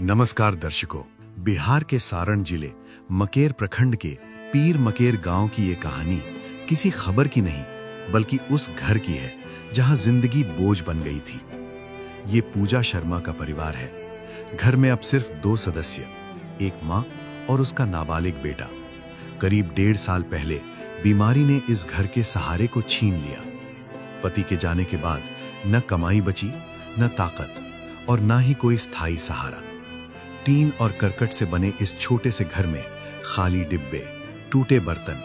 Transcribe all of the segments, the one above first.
नमस्कार दर्शकों, बिहार के सारण जिले मकेर प्रखंड के पीर मकेर गांव की ये कहानी किसी खबर की नहीं बल्कि उस घर की है जहां जिंदगी बोझ बन गई थी। ये पूजा शर्मा का परिवार है। घर में अब सिर्फ 2 सदस्य, एक माँ और उसका नाबालिग बेटा। करीब 1.5 साल पहले बीमारी ने इस घर के सहारे को छीन लिया। पति के जाने के बाद न कमाई बची, न ताकत और न ही कोई स्थायी सहारा। टीन और करकट से बने इस छोटे से घर में खाली डिब्बे, टूटे बर्तन,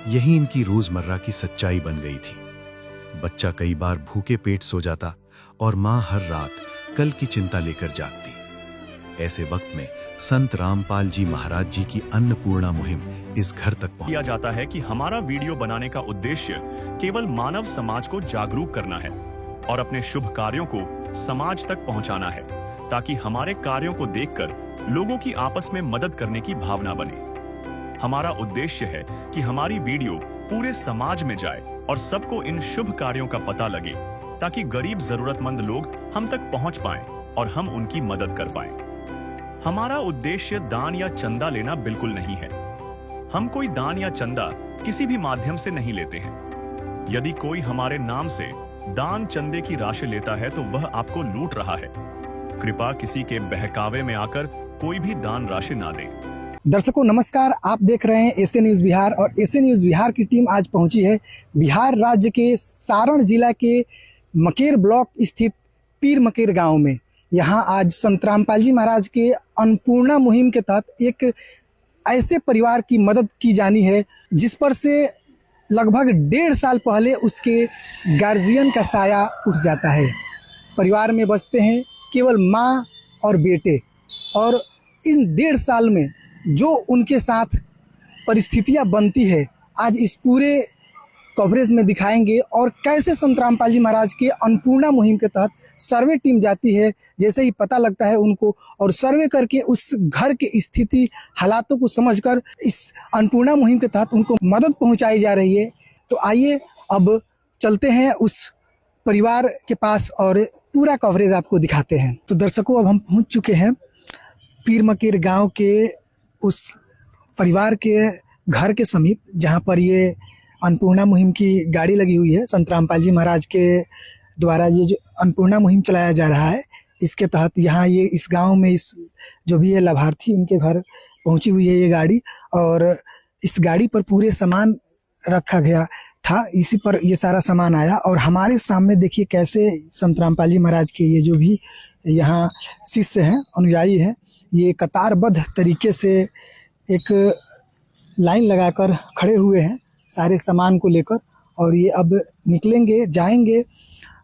यही इनकी रोजमर्रा की सच्चाई बन गई थी। बच्चा कई बार भूखे पेट सो जाता और मां हर रात कल की चिंता लेकर जागती। ऐसे वक्त में संत रामपाल जी महाराज जी की अन्नपूर्णा मुहिम इस घर तक किया जाता है कि हमारा वीडियो बनाने का उद्देश्य केवल मानव समाज को जागरूक करना है और अपने शुभ कार्यों को समाज तक पहुंचाना है, ताकि हमारे कार्यों को देखकर लोगों की आपस में मदद करने की भावना बने। हमारा उद्देश्य है कि हमारी वीडियो पूरे समाज में जाए और सबको इन शुभ कार्यों का पता लगे, ताकि गरीब जरूरतमंद लोग हम तक पहुंच पाएं और हम उनकी मदद कर पाएं। हमारा उद्देश्य दान या चंदा लेना बिल्कुल नहीं है। हम कोई दान या चंदा किसी भी माध्यम से नहीं लेते हैं। यदि कोई हमारे नाम से दान चंदे की राशि लेता है तो वह आपको लूट रहा है। कृपया किसी के बहकावे में आकर कोई भी दान राशि ना दें। दर्शकों नमस्कार, आप देख रहे हैं एसए न्यूज़ बिहार और एसए न्यूज़ बिहार की टीम आज पहुंची है बिहार राज्य के सारण जिला के मकेर ब्लॉक स्थित पीर मकेर गांव में। यहां आज संत रामपाल जी महाराज के अन्नपूर्णा मुहिम के तहत एक ऐसे परिवार की मदद की जानी है जिस पर से लगभग 1.5 साल पहले उसके गार्जियन का साया उठ जाता है। परिवार में बसते हैं केवल माँ और बेटे, और इन 1.5 साल में जो उनके साथ परिस्थितियां बनती है आज इस पूरे कवरेज में दिखाएंगे। और कैसे संत रामपाल जी महाराज के अन्नपूर्णा मुहिम के तहत सर्वे टीम जाती है, जैसे ही पता लगता है उनको, और सर्वे करके उस घर की स्थिति हालातों को समझकर इस अन्नपूर्णा मुहिम के तहत उनको मदद पहुंचाई जा रही है। तो आइए अब चलते हैं उस परिवार के पास और पूरा कवरेज आपको दिखाते हैं। तो दर्शकों अब हम पहुंच चुके हैं पीर मकेर गांव के उस परिवार के घर के समीप, जहां पर ये अन्नपूर्णा मुहिम की गाड़ी लगी हुई है। संत रामपाल जी महाराज के द्वारा ये जो अन्नपूर्णा मुहिम चलाया जा रहा है, इसके तहत यहाँ ये इस गांव में इस जो भी है लाभार्थी, इनके घर पहुंची हुई है ये गाड़ी। और इस गाड़ी पर पूरे सामान रखा गया था, इसी पर ये सारा सामान आया। और हमारे सामने देखिए कैसे संत रामपाल जी महाराज के ये जो भी यहाँ शिष्य हैं, अनुयायी हैं, ये कतारबद्ध तरीके से एक लाइन लगाकर खड़े हुए हैं सारे सामान को लेकर। और ये अब निकलेंगे, जाएंगे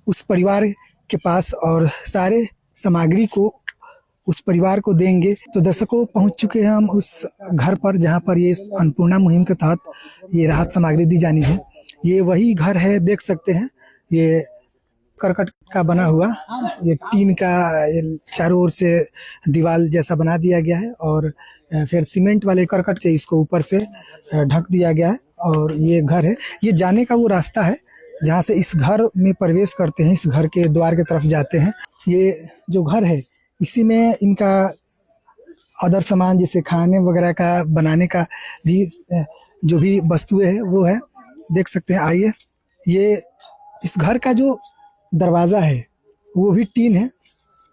उस परिवार के पास और सारे सामग्री को उस परिवार को देंगे। तो दर्शकों पहुंच चुके हैं हम उस घर पर जहां पर ये अन्नपूर्णा मुहिम के तहत ये राहत सामग्री दी जानी है। ये वही घर है, देख सकते हैं, ये करकट का बना हुआ, ये टीन का चारों ओर से दीवार जैसा बना दिया गया है और फिर सीमेंट वाले करकट से इसको ऊपर से ढक दिया गया है। और ये घर है, ये जाने का वो रास्ता है जहाँ से इस घर में प्रवेश करते हैं, इस घर के द्वार की तरफ जाते हैं। ये जो घर है इसी में इनका अदर सामान जैसे खाने वगैरह का बनाने का भी जो भी वस्तुएं है वो है, देख सकते हैं। आइए, ये इस घर का जो दरवाज़ा है वो भी टीन है,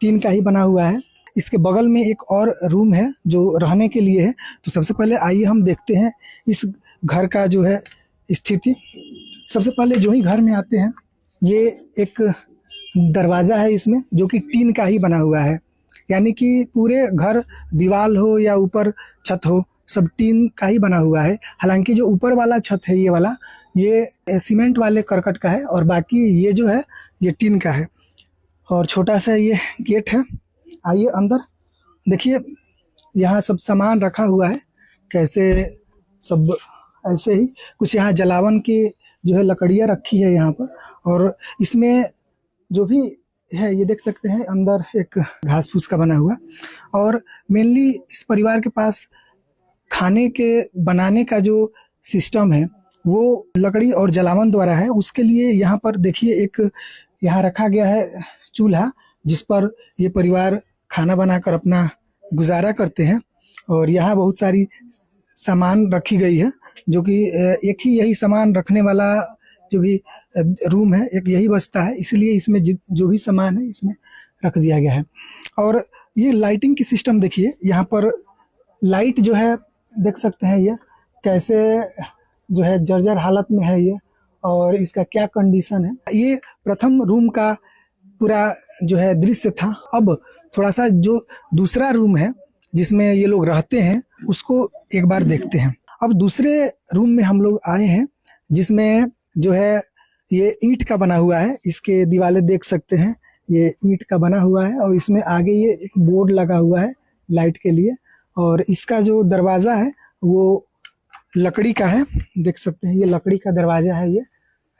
टीन का ही बना हुआ है। इसके बगल में एक और रूम है जो रहने के लिए है। तो सबसे पहले आइए हम देखते हैं इस घर का जो है स्थिति। सबसे पहले जो ही घर में आते हैं, ये एक दरवाज़ा है इसमें जो कि टीन का ही बना हुआ है, यानी कि पूरे घर दीवार हो या ऊपर छत हो सब टीन का ही बना हुआ है। हालांकि जो ऊपर वाला छत है ये वाला, ये सीमेंट वाले करकट का है और बाकी ये जो है ये टीन का है। और छोटा सा ये गेट है। आइए अंदर देखिए, यहाँ सब सामान रखा हुआ है, कैसे सब ऐसे ही कुछ यहाँ जलावन की जो है लकड़ियाँ रखी है यहाँ पर। और इसमें जो भी है ये देख सकते हैं अंदर एक घास फूस का बना हुआ। और मेनली इस परिवार के पास खाने के बनाने का जो सिस्टम है वो लकड़ी और जलावन द्वारा है। उसके लिए यहाँ पर देखिए एक यहाँ रखा गया है चूल्हा, जिस पर ये परिवार खाना बनाकर अपना गुजारा करते हैं। और यहाँ बहुत सारी सामान रखी गई है, जो कि एक ही यही सामान रखने वाला जो भी रूम है, एक यही बचता है, इसलिए इसमें जो भी सामान है इसमें रख दिया गया है। और ये लाइटिंग की सिस्टम देखिए, यहाँ पर लाइट जो है देख सकते हैं ये कैसे जो है जर्जर हालत में है ये, और इसका क्या कंडीशन है। ये प्रथम रूम का पूरा जो है दृश्य था। अब थोड़ा सा जो दूसरा रूम है जिसमें ये लोग रहते हैं उसको एक बार देखते हैं। अब दूसरे रूम में हम लोग आए हैं, जिसमें जो है ये ईंट का बना हुआ है। इसके दीवारें देख सकते हैं, ये ईंट का बना हुआ है, और इसमें आगे ये एक बोर्ड लगा हुआ है लाइट के लिए, और इसका जो दरवाज़ा है वो लकड़ी का है। देख सकते हैं ये लकड़ी का दरवाज़ा है। ये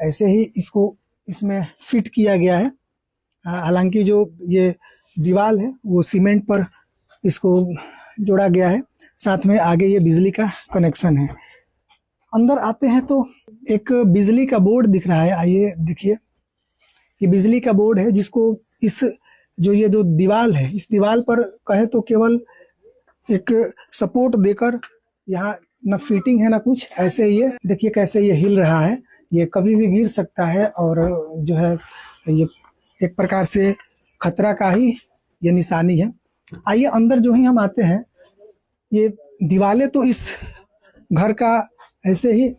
ऐसे ही इसको इसमें फिट किया गया है। हालांकि जो ये दीवार है वो सीमेंट पर इसको जोड़ा गया है, साथ में आगे ये बिजली का कनेक्शन है। अंदर आते हैं तो एक बिजली का बोर्ड दिख रहा है। आइए देखिए, ये बिजली का बोर्ड है, जिसको इस ये जो दीवार है, इस दीवार पर कहे तो केवल एक सपोर्ट देकर, यहाँ न फिटिंग है ना कुछ, ऐसे ये देखिए कैसे ये हिल रहा है। ये कभी भी गिर सकता है, और जो है ये एक प्रकार से खतरा का ही ये निशानी है। आइए अंदर जो ही हम आते हैं, ये दीवारें तो इस घर का ऐसे ही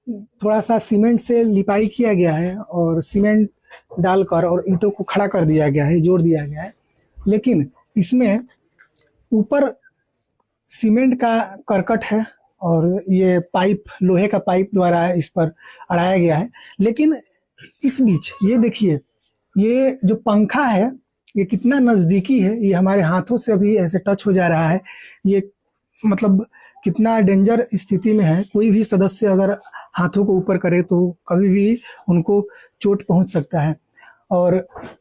थोड़ा सा सीमेंट से लिपाई किया गया है, और सीमेंट डालकर और ईंटों को खड़ा कर दिया गया है, जोड़ दिया गया है। लेकिन इसमें ऊपर सीमेंट का करकट है, और ये पाइप, लोहे का पाइप द्वारा इस पर अड़ाया गया है। लेकिन इस बीच ये देखिए, ये जो पंखा है ये कितना नज़दीकी है, ये हमारे हाथों से अभी ऐसे टच हो जा रहा है। ये मतलब कितना डेंजर स्थिति में है। कोई भी सदस्य अगर हाथों को ऊपर करे तो कभी भी उनको चोट पहुंच सकता है। और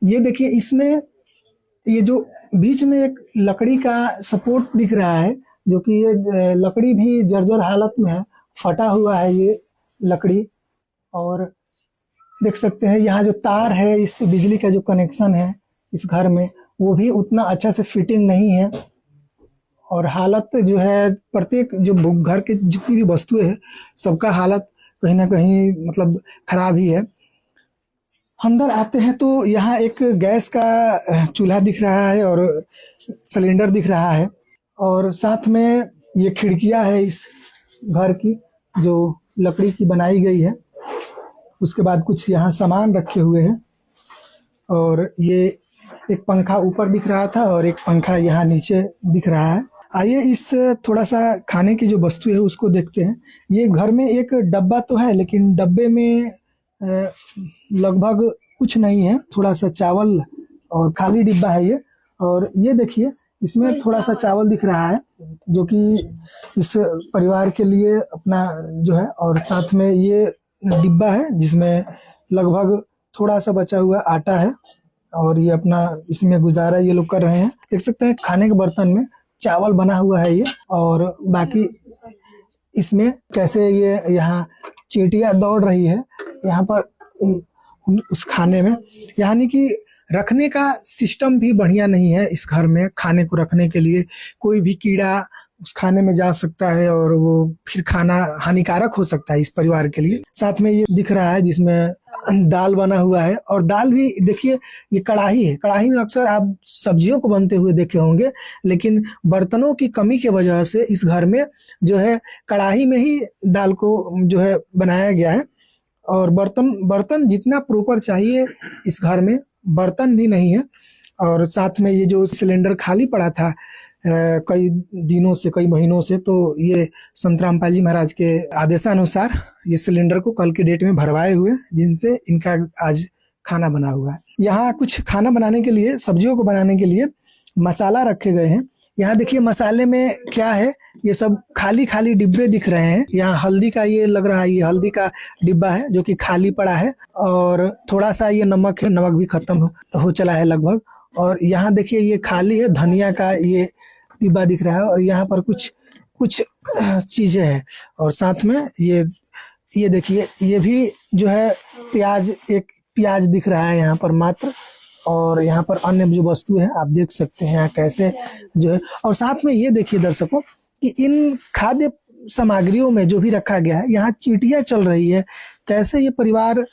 ये देखिए, इसमें ये जो बीच में एक लकड़ी का सपोर्ट दिख रहा है, जो कि ये लकड़ी भी जर्जर हालत में है, फटा हुआ है ये लकड़ी। और देख सकते हैं यहाँ जो तार है, इस बिजली का जो कनेक्शन है इस घर में, वो भी उतना अच्छा से फिटिंग नहीं है। और हालत जो है, प्रत्येक जो घर के जितनी भी वस्तुएं हैं सबका हालत कहीं ना कहीं मतलब खराब ही है। अंदर आते हैं तो यहाँ एक गैस का चूल्हा दिख रहा है, और सिलेंडर दिख रहा है, और साथ में ये खिड़कियाँ है इस घर की, जो लकड़ी की बनाई गई है। उसके बाद कुछ यहाँ सामान रखे हुए हैं, और ये एक पंखा ऊपर दिख रहा था, और एक पंखा यहाँ नीचे दिख रहा है। आइए इस थोड़ा सा खाने की जो वस्तु है उसको देखते हैं। ये घर में एक डब्बा तो है, लेकिन डब्बे में लगभग कुछ नहीं है, थोड़ा सा चावल और खाली डिब्बा है ये। और ये देखिए, इसमें थोड़ा सा चावल दिख रहा है, जो कि इस परिवार के लिए अपना जो है, और साथ में ये डिब्बा है जिसमें लगभग थोड़ा सा बचा हुआ आटा है, और ये अपना इसमें गुजारा ये लोग कर रहे हैं। देख सकते हैं खाने के बर्तन में चावल बना हुआ है ये, और बाकी इसमें कैसे ये यहाँ चींटियाँ दौड़ रही है यहाँ पर उस खाने में। यानी कि रखने का सिस्टम भी बढ़िया नहीं है इस घर में। खाने को रखने के लिए कोई भी कीड़ा उस खाने में जा सकता है, और वो फिर खाना हानिकारक हो सकता है इस परिवार के लिए। साथ में ये दिख रहा है जिसमें दाल बना हुआ है, और दाल भी देखिए ये कढ़ाई है। कढ़ाई में अक्सर आप सब्जियों को बनते हुए देखे होंगे, लेकिन बर्तनों की कमी की वजह से इस घर में जो है कढ़ाई में ही दाल को जो है बनाया गया है। और बर्तन जितना प्रॉपर चाहिए इस घर में बर्तन भी नहीं है। और साथ में ये जो सिलेंडर खाली पड़ा था कई दिनों से, कई महीनों से, तो ये संत रामपाल जी महाराज के आदेशानुसार ये सिलेंडर को कल के डेट में भरवाए हुए, जिनसे इनका आज खाना बना हुआ है। यहाँ कुछ खाना बनाने के लिए, सब्जियों को बनाने के लिए मसाला रखे गए हैं। यहाँ देखिए मसाले में क्या है, ये सब खाली खाली डिब्बे दिख रहे हैं। यहाँ हल्दी का ये लग रहा है, ये हल्दी का डिब्बा है जो कि खाली पड़ा है, और थोड़ा सा ये नमक है, नमक भी खत्म हो चला है लगभग। और यहाँ देखिए ये खाली है, धनिया का ये डिब्बा दिख रहा है, और यहाँ पर कुछ चीजें हैं। और साथ में ये देखिए, ये भी जो है प्याज, एक प्याज दिख रहा है यहाँ पर मात्र, और यहाँ पर अन्य जो वस्तु है आप देख सकते हैं यहाँ कैसे जो है। और साथ में ये देखिए दर्शकों कि इन खाद्य सामग्रियों में जो भी रखा गया है, यहाँ चींटियां चल रही है। कैसे ये परिवार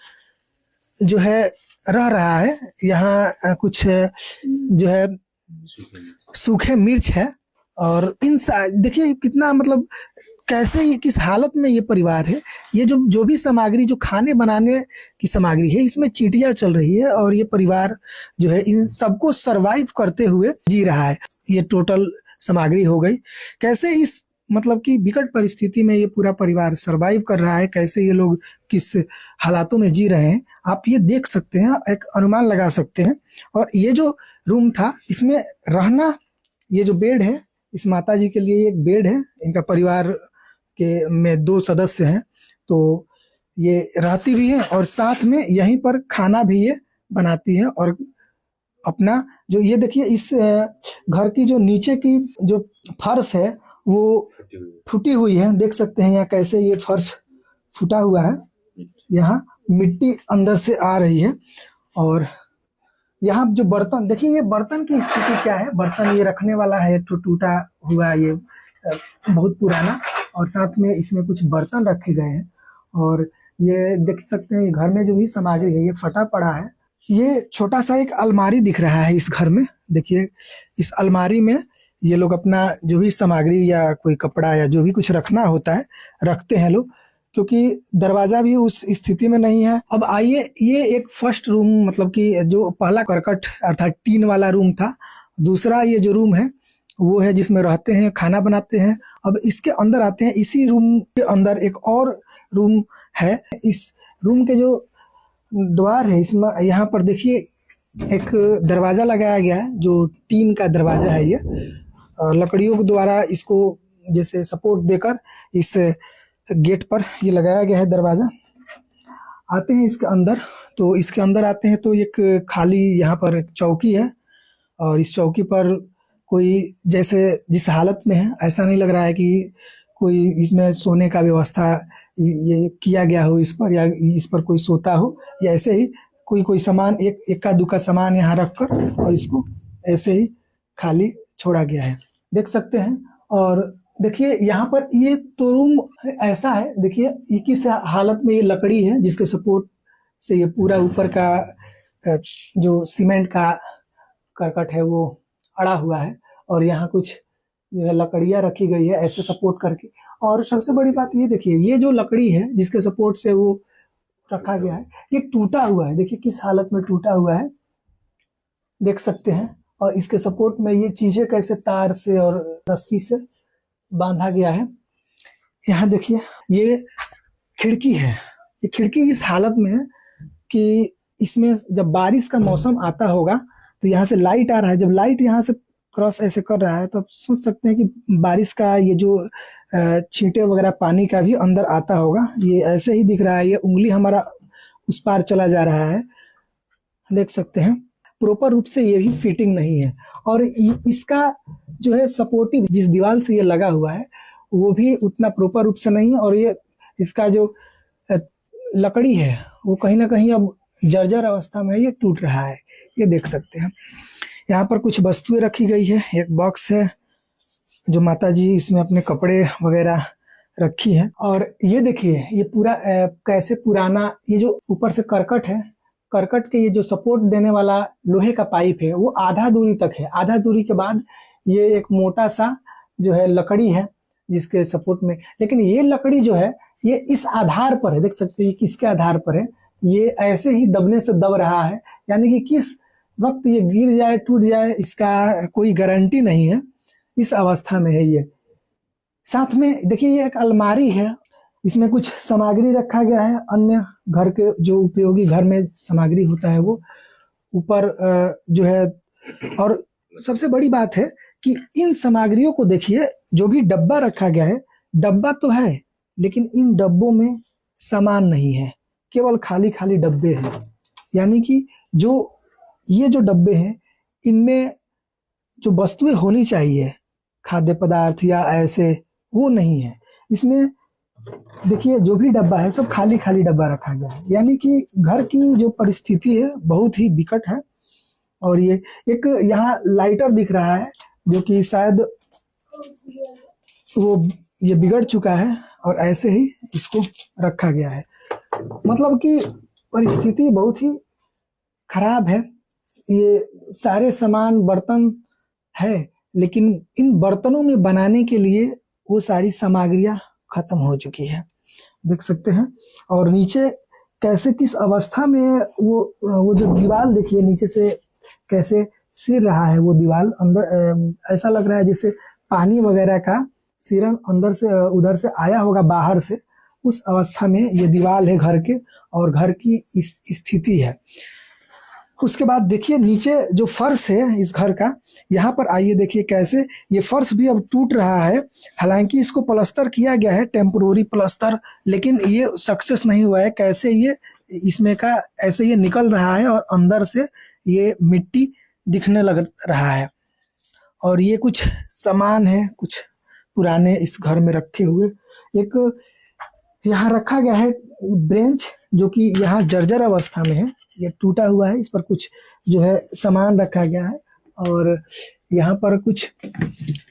जो है रह रहा है। यहाँ कुछ जो है सूखे मिर्च है और देखिए कितना मतलब कैसे किस हालत में ये परिवार है। ये जो भी सामग्री जो खाने बनाने की सामग्री है इसमें चींटियां चल रही है और ये परिवार जो है इन सबको सरवाइव करते हुए जी रहा है। ये टोटल सामग्री हो गई। कैसे इस मतलब कि विकट परिस्थिति में ये पूरा परिवार सरवाइव कर रहा है, कैसे ये लोग किस हालातों में जी रहे हैं आप ये देख सकते हैं, एक अनुमान लगा सकते हैं। और ये जो रूम था इसमें रहना, ये जो बेड है इस माता जी के लिए एक बेड है। इनका परिवार के में 2 सदस्य हैं तो ये रहती भी है और साथ में यहीं पर खाना भी ये बनाती है। और अपना जो ये देखिए इस घर की जो नीचे की जो फर्श है वो फूटी हुई है। देख सकते हैं यहाँ कैसे ये फर्श फूटा हुआ है, यहाँ मिट्टी अंदर से आ रही है। और यहाँ जो बर्तन देखिए, ये बर्तन की स्थिति क्या है। बर्तन ये रखने वाला है तो टूटा हुआ, ये बहुत पुराना, और साथ में इसमें कुछ बर्तन रखे गए हैं। और ये देख सकते हैं घर में जो भी सामग्री है ये फटा पड़ा है। ये छोटा सा एक अलमारी दिख रहा है इस घर में। देखिए इस अलमारी में ये लोग अपना जो भी सामग्री या कोई कपड़ा या जो भी कुछ रखना होता है रखते हैं लोग, क्योंकि दरवाजा भी उस स्थिति में नहीं है। अब आइए, ये एक फर्स्ट रूम मतलब कि जो पहला करकट अर्थात टीन वाला रूम था। दूसरा ये जो रूम है वो है जिसमें रहते हैं, खाना बनाते हैं। अब इसके अंदर आते हैं। इसी रूम के अंदर एक और रूम है। इस रूम के जो द्वार है इसमें यहाँ पर देखिए एक दरवाजा लगाया गया है जो टीन का दरवाजा है। ये लकड़ियों के द्वारा इसको जैसे सपोर्ट देकर इस गेट पर ये लगाया गया है दरवाजा। आते हैं इसके अंदर, तो इसके अंदर आते हैं तो एक खाली यहाँ पर चौकी है और इस चौकी पर कोई जैसे जिस हालत में है ऐसा नहीं लग रहा है कि कोई इसमें सोने का व्यवस्था ये किया गया हो इस पर, या इस पर कोई सोता हो, या ऐसे ही कोई सामान एक इक्का दुक्का सामान यहाँ रखकर और इसको ऐसे ही खाली छोड़ा गया है, देख सकते हैं। और देखिए यहाँ पर ये तो रूम ऐसा है, देखिए ये किस हालत में ये लकड़ी है जिसके सपोर्ट से ये पूरा ऊपर का जो सीमेंट का करकट है वो अड़ा हुआ है और यहाँ कुछ जो है लकड़ियाँ रखी गई है ऐसे सपोर्ट करके। और सबसे बड़ी बात ये देखिए, ये जो लकड़ी है जिसके सपोर्ट से वो रखा गया है ये टूटा हुआ है। देखिए किस हालत में टूटा हुआ है, देख सकते हैं। और इसके सपोर्ट में ये चीजें कैसे तार से और रस्सी से बांधा गया है। यहाँ देखिए ये खिड़की है, ये खिड़की इस हालत में है कि इसमें जब बारिश का मौसम आता होगा तो यहाँ से लाइट आ रहा है, जब लाइट यहाँ से क्रॉस ऐसे कर रहा है तो आप सोच सकते हैं कि बारिश का ये जो छींटे वगैरह पानी का भी अंदर आता होगा। ये ऐसे ही दिख रहा है, ये उंगली हमारा उस पार चला जा रहा है, देख सकते हैं। प्रॉपर रूप से ये भी फिटिंग नहीं है और इसका जो है सपोर्टिव जिस दीवार से ये लगा हुआ है वो भी उतना प्रॉपर रूप से नहीं है। और ये इसका जो लकड़ी है वो कहीं ना कहीं अब जर्जर अवस्था में ये टूट रहा है, ये देख सकते हैं। यहाँ पर कुछ वस्तुएं रखी गई है, एक बॉक्स है जो माता जी इसमें अपने कपड़े वगैरह रखी है। और ये देखिए ये पूरा कैसे पुराना, ये जो ऊपर से करकट है, करकट के ये जो सपोर्ट देने वाला लोहे का पाइप है वो आधा दूरी तक है। आधा दूरी के बाद ये एक मोटा सा जो है लकड़ी है जिसके सपोर्ट में, लेकिन ये लकड़ी जो है ये इस आधार पर है, देख सकते हैं किसके आधार पर है, ये ऐसे ही दबने से दब रहा है, यानी कि किस वक्त ये गिर जाए टूट जाए इसका कोई गारंटी नहीं है, इस अवस्था में है ये। साथ में देखिए ये एक अलमारी है, इसमें कुछ सामग्री रखा गया है, अन्य घर के जो उपयोगी घर में सामग्री होता है वो ऊपर जो है। और सबसे बड़ी बात है कि इन सामग्रियों को देखिए, जो भी डब्बा रखा गया है, डब्बा तो है लेकिन इन डब्बों में सामान नहीं है, केवल खाली खाली डब्बे हैं। यानी कि जो ये जो डब्बे हैं इनमें जो वस्तुएं होनी चाहिए खाद्य पदार्थ या ऐसे, वो नहीं है इसमें। देखिए जो भी डब्बा है सब खाली खाली डब्बा रखा गया है, यानी कि घर की जो परिस्थिति है बहुत ही विकट है। और ये एक यहाँ लाइटर दिख रहा है जो कि शायद वो ये बिगड़ चुका है और ऐसे ही इसको रखा गया है। मतलब कि परिस्थिति बहुत ही खराब है। ये सारे सामान बर्तन है, लेकिन इन बर्तनों में बनाने के लिए वो सारी सामग्रियां खत्म हो चुकी है, देख सकते हैं। और नीचे कैसे किस अवस्था में वो जो दीवार देखिए नीचे से कैसे सिर रहा है वो दीवार अंदर, ऐसा लग रहा है जैसे पानी वगैरह का सिरन अंदर से उधर से आया होगा बाहर से, उस अवस्था में ये दीवार है घर के और घर की इस स्थिति है। उसके बाद देखिए नीचे जो फर्श है इस घर का, यहाँ पर आइए देखिए कैसे ये फर्श भी अब टूट रहा है। हालांकि इसको प्लास्टर किया गया है, टेम्पोररी प्लास्टर, लेकिन ये सक्सेस नहीं हुआ है। कैसे ये इसमें का ऐसे ये निकल रहा है और अंदर से ये मिट्टी दिखने लग रहा है। और ये कुछ सामान है कुछ पुराने इस घर में रखे हुए। एक यहाँ रखा गया है ब्रेंच जो कि यहाँ जर्जर अवस्था में है, ये टूटा हुआ है। इस पर कुछ जो है सामान रखा गया है और यहाँ पर कुछ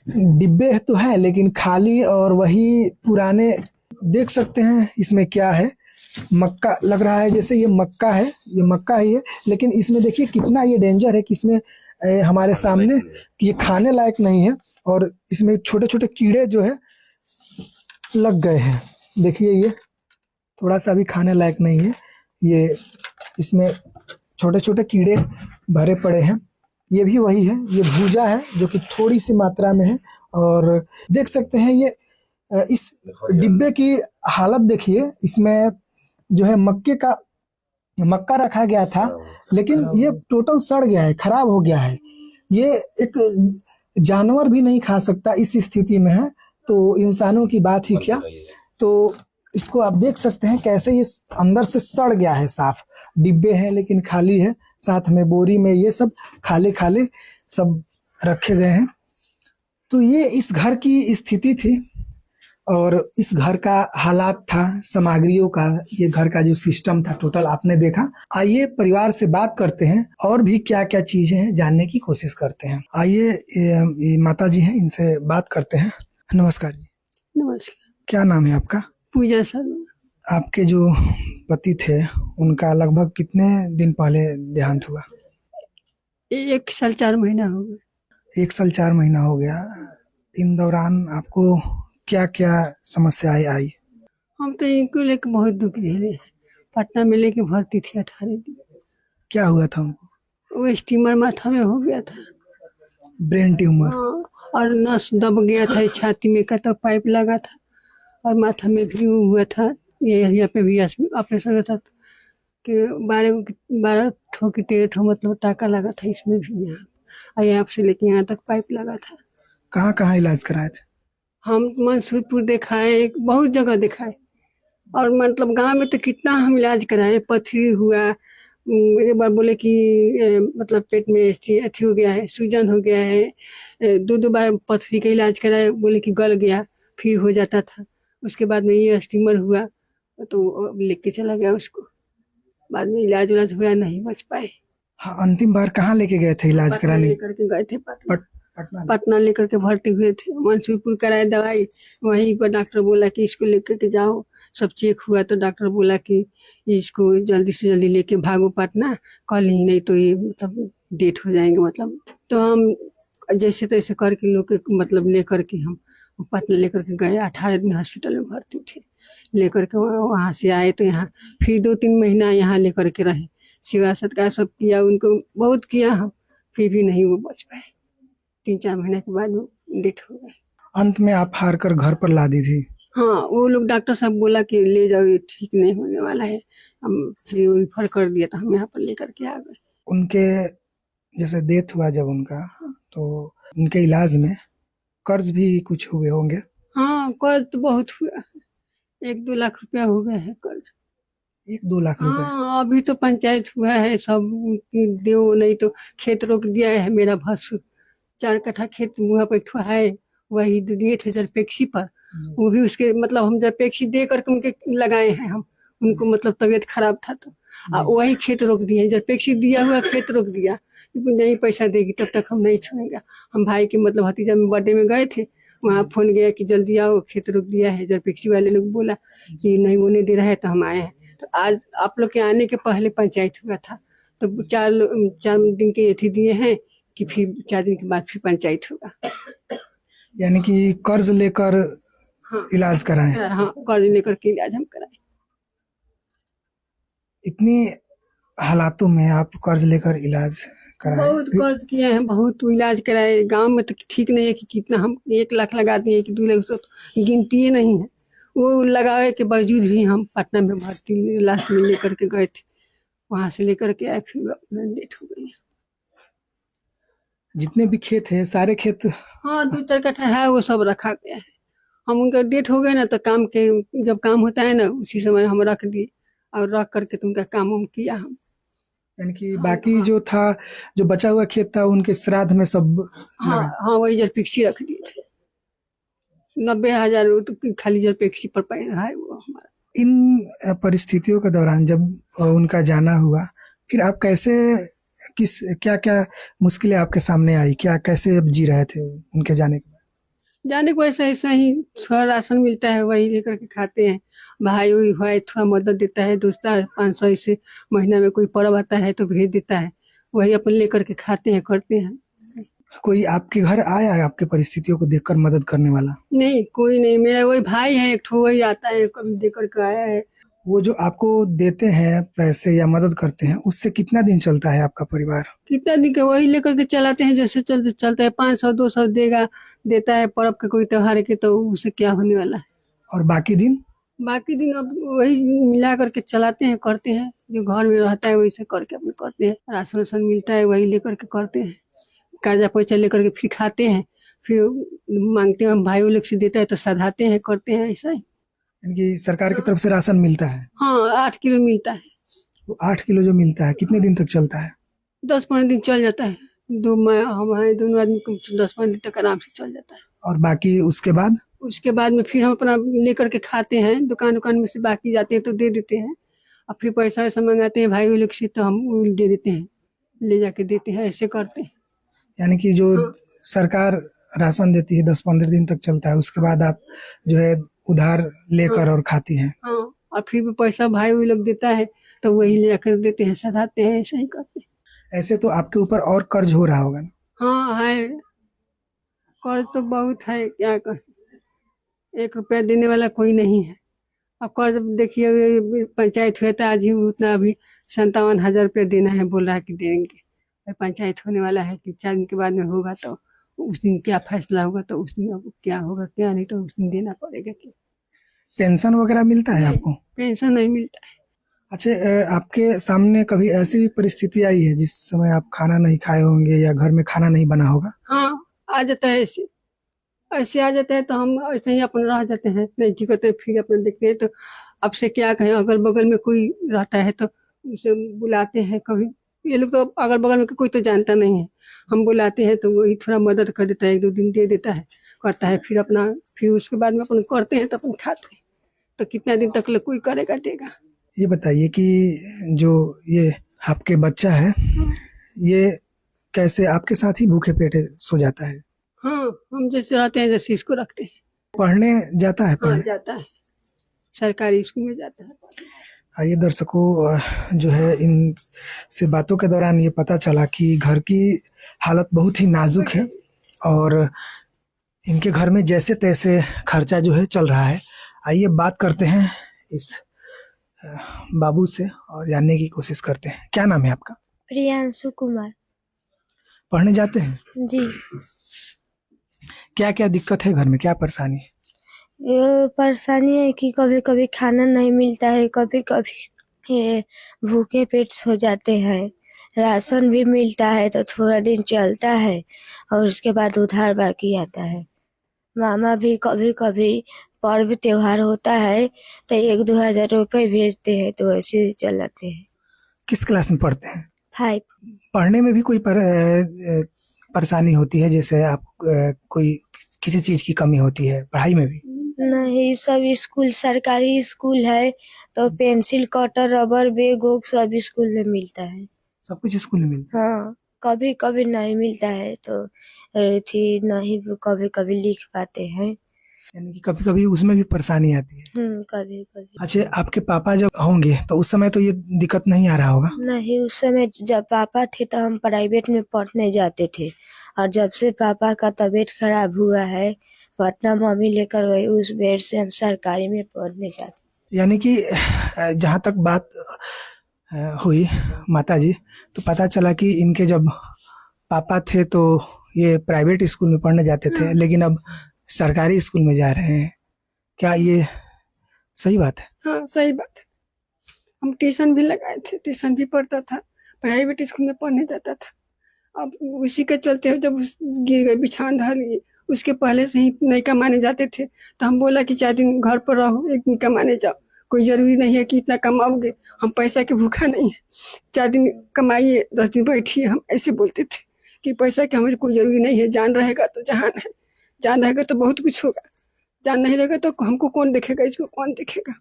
डिब्बे तो है लेकिन खाली और वही पुराने। देख सकते हैं इसमें क्या है, मक्का लग रहा है जैसे ये मक्का है, ये मक्का ही है, लेकिन इसमें देखिए कितना ये डेंजर है कि इसमें हमारे सामने ये खाने लायक नहीं है और इसमें छोटे छोटे कीड़े जो है लग गए हैं। देखिए ये थोड़ा सा भी खाने लायक नहीं है, ये इसमें छोटे छोटे कीड़े भरे पड़े हैं। ये भी वही है, ये भूजा है जो कि थोड़ी सी मात्रा में है। और देख सकते हैं ये इस डिब्बे की हालत देखिए, इसमें जो है मक्का रखा गया था लेकिन ये टोटल सड़ गया है, खराब हो गया है। ये एक जानवर भी नहीं खा सकता इस स्थिति में है, तो इंसानों की बात ही क्या। तो इसको आप देख सकते हैं कैसे ये अंदर से सड़ गया है साफ। डिब्बे हैं लेकिन खाली है, साथ में बोरी में ये सब खाले खाले सब रखे गए हैं। तो ये इस घर की स्थिति थी और इस घर का हालात था, सामग्रियों का, ये घर का जो सिस्टम था टोटल आपने देखा। आइए परिवार से बात करते हैं और भी क्या क्या चीजें हैं जानने की कोशिश करते हैं। आइए ये माता जी हैं, इनसे बात करते हैं। नमस्कार जी। नमस्कार। क्या नाम है आपका? पूजा शर्मा। आपके जो पति थे उनका लगभग कितने दिन पहले देहांत हुआ? 1 साल 4 महीना हो गया। 1 साल 4 महीना हो गया। इन दौरान आपको क्या क्या समस्याएं आई? हम तो इनको लेके बहुत दुख झेले हैं। पटना में लेके भर्ती थी 18 दिन। क्या हुआ था उनको? वो स्टीमर माथा में हो गया था, ब्रेन ट्यूमर। हाँ, और नस दब गया था, छाती में का तो पाइप लगा था और माथा में भी हुआ था। ये यहाँ पे भी ऑपरेशन हुआ था कि 12 ठो की 13 ठो मतलब टाका लगा था इसमें भी। यहाँ से लेके यहाँ तक पाइप लगा था। कहाँ कहाँ इलाज कराए थे? हम मंसूरपुर दिखाए, बहुत जगह दिखाए और मतलब गांव में तो कितना हम इलाज कराए। पथरी हुआ, एक बार बोले कि मतलब पेट में अथी हो गया है, सूजन हो गया है। 2 बार पथरी का इलाज कराए, बोले कि गल गया, फिर हो जाता था। उसके बाद में ये स्टीमर हुआ तो लेके चला गया उसको। बाद में इलाज उलाज हुआ, नहीं बच पाए। हाँ, अंतिम बार कहाँ लेके गए थे इलाज कराने? लेकर के गए थे पटना। पटना लेकर के भर्ती हुए थे। मंसूरपुर कराए दवाई, वहीं पर डॉक्टर बोला कि इसको लेकर के जाओ। सब चेक हुआ तो डॉक्टर बोला कि इसको जल्दी से जल्दी लेके भागो पटना, कल ही नहीं तो ये मतलब डेट हो जाएंगे मतलब। तो हम जैसे तैसे करके लोग के मतलब लेकर के हम पटना लेकर के गए। 18 दिन हॉस्पिटल में भर्ती थे। लेकर के वहाँ से आए तो यहाँ फिर 2-3 महीना यहाँ लेकर के रहे। सेवा सत्कार सब किया, उनको बहुत किया हम, फिर भी नहीं वो बच पाए। 3-4 महीने के बाद वो डेथ हो गए। अंत में आप हार कर घर पर ला दी थी? हाँ, वो लोग डॉक्टर साहब बोला कि ले जाओ, ये ठीक नहीं होने वाला है। हम फिर रिफर कर दिया तो हम यहाँ पर लेकर के आ गए। उनके जैसे डेथ हुआ जब उनका, तो उनके इलाज में कर्ज भी कुछ हुए होंगे? हाँ, कर्ज तो बहुत हुआ है। 1-2 लाख रुपया हो गया है कर्ज। 1-2 लाख रुपए? हाँ, अभी तो पंचायत हुआ है, सब दो, नहीं तो खेत रोक दिया है। मेरा भसुर 4 कट्ठा खेत वहाँ पे है, वही दिए थे जरपेक्सी पर। वो भी उसके मतलब हम जरपेक्सी दे करके उनके लगाए हैं हम। उनको मतलब तबीयत खराब था तो वही खेत रोक दिए। जरपेक्सी दिया हुआ खेत रोक दिया नहीं पैसा देगी तब तक हम नहीं छोड़ेंगे। हम भाई के मतलब भतीजा में बर्थडे में गए थे, वहाँ फोन गया कि जल्दी आओ, खेत रोक दिया है। जब टैक्सी वाले लोग बोला कि नहीं वो नहीं दे रहा है तो हम आए हैं। तो आज आप लोग के आने के पहले पंचायत हुआ था, तो 4 दिन के एथी दिए हैं कि फिर 4 दिन के बाद फिर पंचायत होगा। यानी कि कर्ज लेकर हाँ इलाज कराएं। हाँ, कर्ज लेकर के इलाज हम कराए। इतनी हालातों में आप कर्ज लेकर इलाज कराएं। बहुत कर्ज किए हैं, बहुत इलाज कराए। गांव में तो ठीक नहीं है कि कितना हम 1 लाख लगा दिए कि 2 लाख, उसको तो गिनती ही नहीं है। वो लगाए के बावजूद भी हम पटना में भर्ती लास्ट में लेकर के गए थे, वहां से लेकर के आए, फिर अपना डेट हो गई। जितने भी खेत है सारे खेत हाँ 2-4 कट्ठा है, वो सब रखा गया है। हम उनका डेट हो गए ना, तो काम के जब काम होता है ना उसी समय हम रख दिए और रख करके तो उनका काम हम किया हम। यानी कि बाकी जो था, जो बचा हुआ खेत था, उनके श्राद्ध में सब हाँ लगा। हाँ, वही जलपेक्सी रख दिए थे। 90,000 तो खाली जलपेक्सी पर पड़ रहा है वो हमारा। इन परिस्थितियों के दौरान जब उनका जाना हुआ, फिर आप कैसे, किस क्या क्या मुश्किलें आपके सामने आई, क्या कैसे अब जी रहे थे उनके जाने के बाद? जाने को ऐसा ही थोड़ा राशन मिलता है, वही लेकर के खाते हैं। भाई वही भाई थोड़ा मदद देता है, दोस्त 500 ऐसे महीना में कोई पर्व आता है तो भेज देता है, वही अपन लेकर के खाते हैं, करते हैं। कोई आपके घर आया है आपके परिस्थितियों को देखकर मदद करने वाला? नहीं, कोई नहीं। मेरा वही भाई है एक ठो, वही आता है, कभी देकर के आया है। वो जो आपको देते हैं पैसे या मदद करते हैं, उससे कितना दिन चलता है आपका परिवार? कितना दिन का वही लेकर के चलाते हैं, जैसे चलता है। 500-200 देता है पर्व के, कोई त्योहार के, तो उससे क्या होने वाला है। और बाकी दिन? बाकी दिन अब वही मिला करके चलाते हैं, करते हैं। जो घर में रहता है वही से करके अपने करते हैं। राशन वासन मिलता है वही लेकर के करते हैं। कर्जा पैसा लेकर के फिर खाते हैं, फिर मांगते हैं, हम भाई लोग से देता है तो सधाते हैं, करते हैं ऐसा ही। यानी कि सरकार की तरफ से राशन मिलता है? हाँ 8 किलो मिलता है। वो 8 किलो जो मिलता है कितने दिन तक चलता है? 10-15 दिन चल जाता है। हमारे दोनों आदमी को 10-15 दिन तक आराम से चल जाता है। और बाकी उसके बाद? उसके बाद में फिर हम अपना लेकर के खाते हैं। दुकान में से बाकी जाते हैं तो दे देते हैं, और फिर पैसा वैसा मंगाते हैं भाई लोग से तो हम दे देते हैं, ले जाके देते हैं, ऐसे करते हैं। यानी कि जो सरकार राशन देती है 10-15 दिन तक चलता है, उसके बाद आप जो है उधार लेकर और खाती हैं। हाँ, और फिर भी पैसा भाई लोग देता है तो वही ले जाकर देते हैं, सधाते हैं, ऐसा ही करते हैं। ऐसे तो आपके ऊपर और कर्ज हो रहा होगा ना? हाँ है, कर्ज तो बहुत है, क्या कहें। 1 रुपया देने वाला कोई नहीं है। अब कर्ज देखिए, पंचायत हुआ था आज ही, उतना अभी 57,000 रुपया देना है, बोल रहा है कि देंगे। पंचायत होने वाला है कि 4 दिन के बाद में होगा, तो उस दिन क्या फैसला होगा, तो उस दिन अब क्या होगा क्या नहीं, तो उस दिन देना पड़ेगा। क्या पेंशन वगैरह मिलता है आपको? पेंशन नहीं मिलता है। अच्छा, आपके सामने कभी ऐसी भी परिस्थिति आई है जिस समय आप खाना नहीं खाए होंगे या घर में खाना नहीं बना होगा? हाँ आ जाता है, ऐसे आ जाता है, तो हम ऐसे ही अपन रह जाते हैं, नहीं ठीक होते फिर अपन देखते हैं। तो अब से क्या कहें, अगल बगल में कोई रहता है तो उसे बुलाते हैं। कभी ये लोग तो अगल बगल में कोई तो जानता नहीं है, हम बुलाते हैं तो वही थोड़ा मदद कर देता है, 1-2 दिन दे देता है, करता है। फिर उसके बाद में अपन करते हैं तो अपन खाते हैं। तो कितना दिन तक कोई करेगा देगा। ये बताइए कि जो ये आपके बच्चा है, ये कैसे आपके साथ ही भूखे पेटे सो जाता है? हाँ, हम जैसे रहते हैं जैसे इसको रखते हैं। पढ़ने जाता है? हाँ पढ़ने जाता है, सरकारी स्कूल में जाता है। आइए दर्शकों, जो है इन से बातों के दौरान ये पता चला कि घर की हालत बहुत ही नाजुक है और इनके घर में जैसे तैसे खर्चा जो है चल रहा है। आइए बात करते हैं इस बाबू से और जानने की कोशिश करते हैं। क्या नाम है आपका? प्रियांशु कुमार। पढ़ने जाते हैं? जी। क्या क्या दिक्कत है घर में, क्या परेशानी है? ये परेशानी है कि कभी कभी खाना नहीं मिलता है, कभी कभी ये भूखे पेट सो जाते हैं। राशन भी मिलता है तो थोड़ा दिन चलता है और उसके बाद उधार बाकी आता है। मामा भी कभी कभी पर्व त्योहार होता है तो 1-2 हजार रुपये भेजते हैं, तो ऐसे चलाते हैं। किस क्लास में पढ़ते हैं? 5। पढ़ने में भी कोई परेशानी होती है, जैसे आप कोई किसी चीज की कमी होती है पढ़ाई में भी? नहीं, सब स्कूल सरकारी स्कूल है तो पेंसिल कटर रबर बैग वोग सब स्कूल में मिलता है। सब कुछ स्कूल में मिलता है? हाँ, कभी कभी नहीं मिलता है तो थी नहीं कभी कभी लिख पाते हैं। यानी कि कभी कभी उसमें भी परेशानी आती है। कभी कभी। अच्छा, आपके पापा जब होंगे तो उस समय तो ये दिक्कत नहीं आ रहा होगा? नहीं, उस समय जब पापा थे तो हम प्राइवेट में पढ़ने जाते थे, और जब से पापा का तबीयत खराब हुआ है पटना मम्मी लेकर गई, उस बेर से हम सरकारी में पढ़ने जाते। यानी कि जहाँ तक बात हुई माता जी, तो पता चला कि इनके जब पापा थे तो ये प्राइवेट स्कूल में पढ़ने जाते थे, लेकिन अब सरकारी स्कूल में जा रहे हैं। क्या ये सही बात है? हाँ सही बात है। हम ट्यूशन भी लगाए थे, ट्यूशन भी पढ़ता था, प्राइवेट स्कूल में पढ़ने जाता था। अब उसी के चलते जब गिर गए बिछान धर लिए, उसके पहले से ही नहीं कमाने जाते थे, तो हम बोला कि 4 दिन घर पर रहो, 1 दिन कमाने जाओ, कोई जरूरी नहीं है कि इतना कमाओगे, हम पैसा के भूखा नहीं है, 4 दिन कमाइए 10 दिन बैठिए। हम ऐसे बोलते थे कि पैसा की हमें कोई जरूरी नहीं है, जान रहेगा तो जहान है, जान रहेगा तो बहुत कुछ होगा, जान नहीं रहेगा तो हमको कौन देखेगा, इसको कौन देखेगा।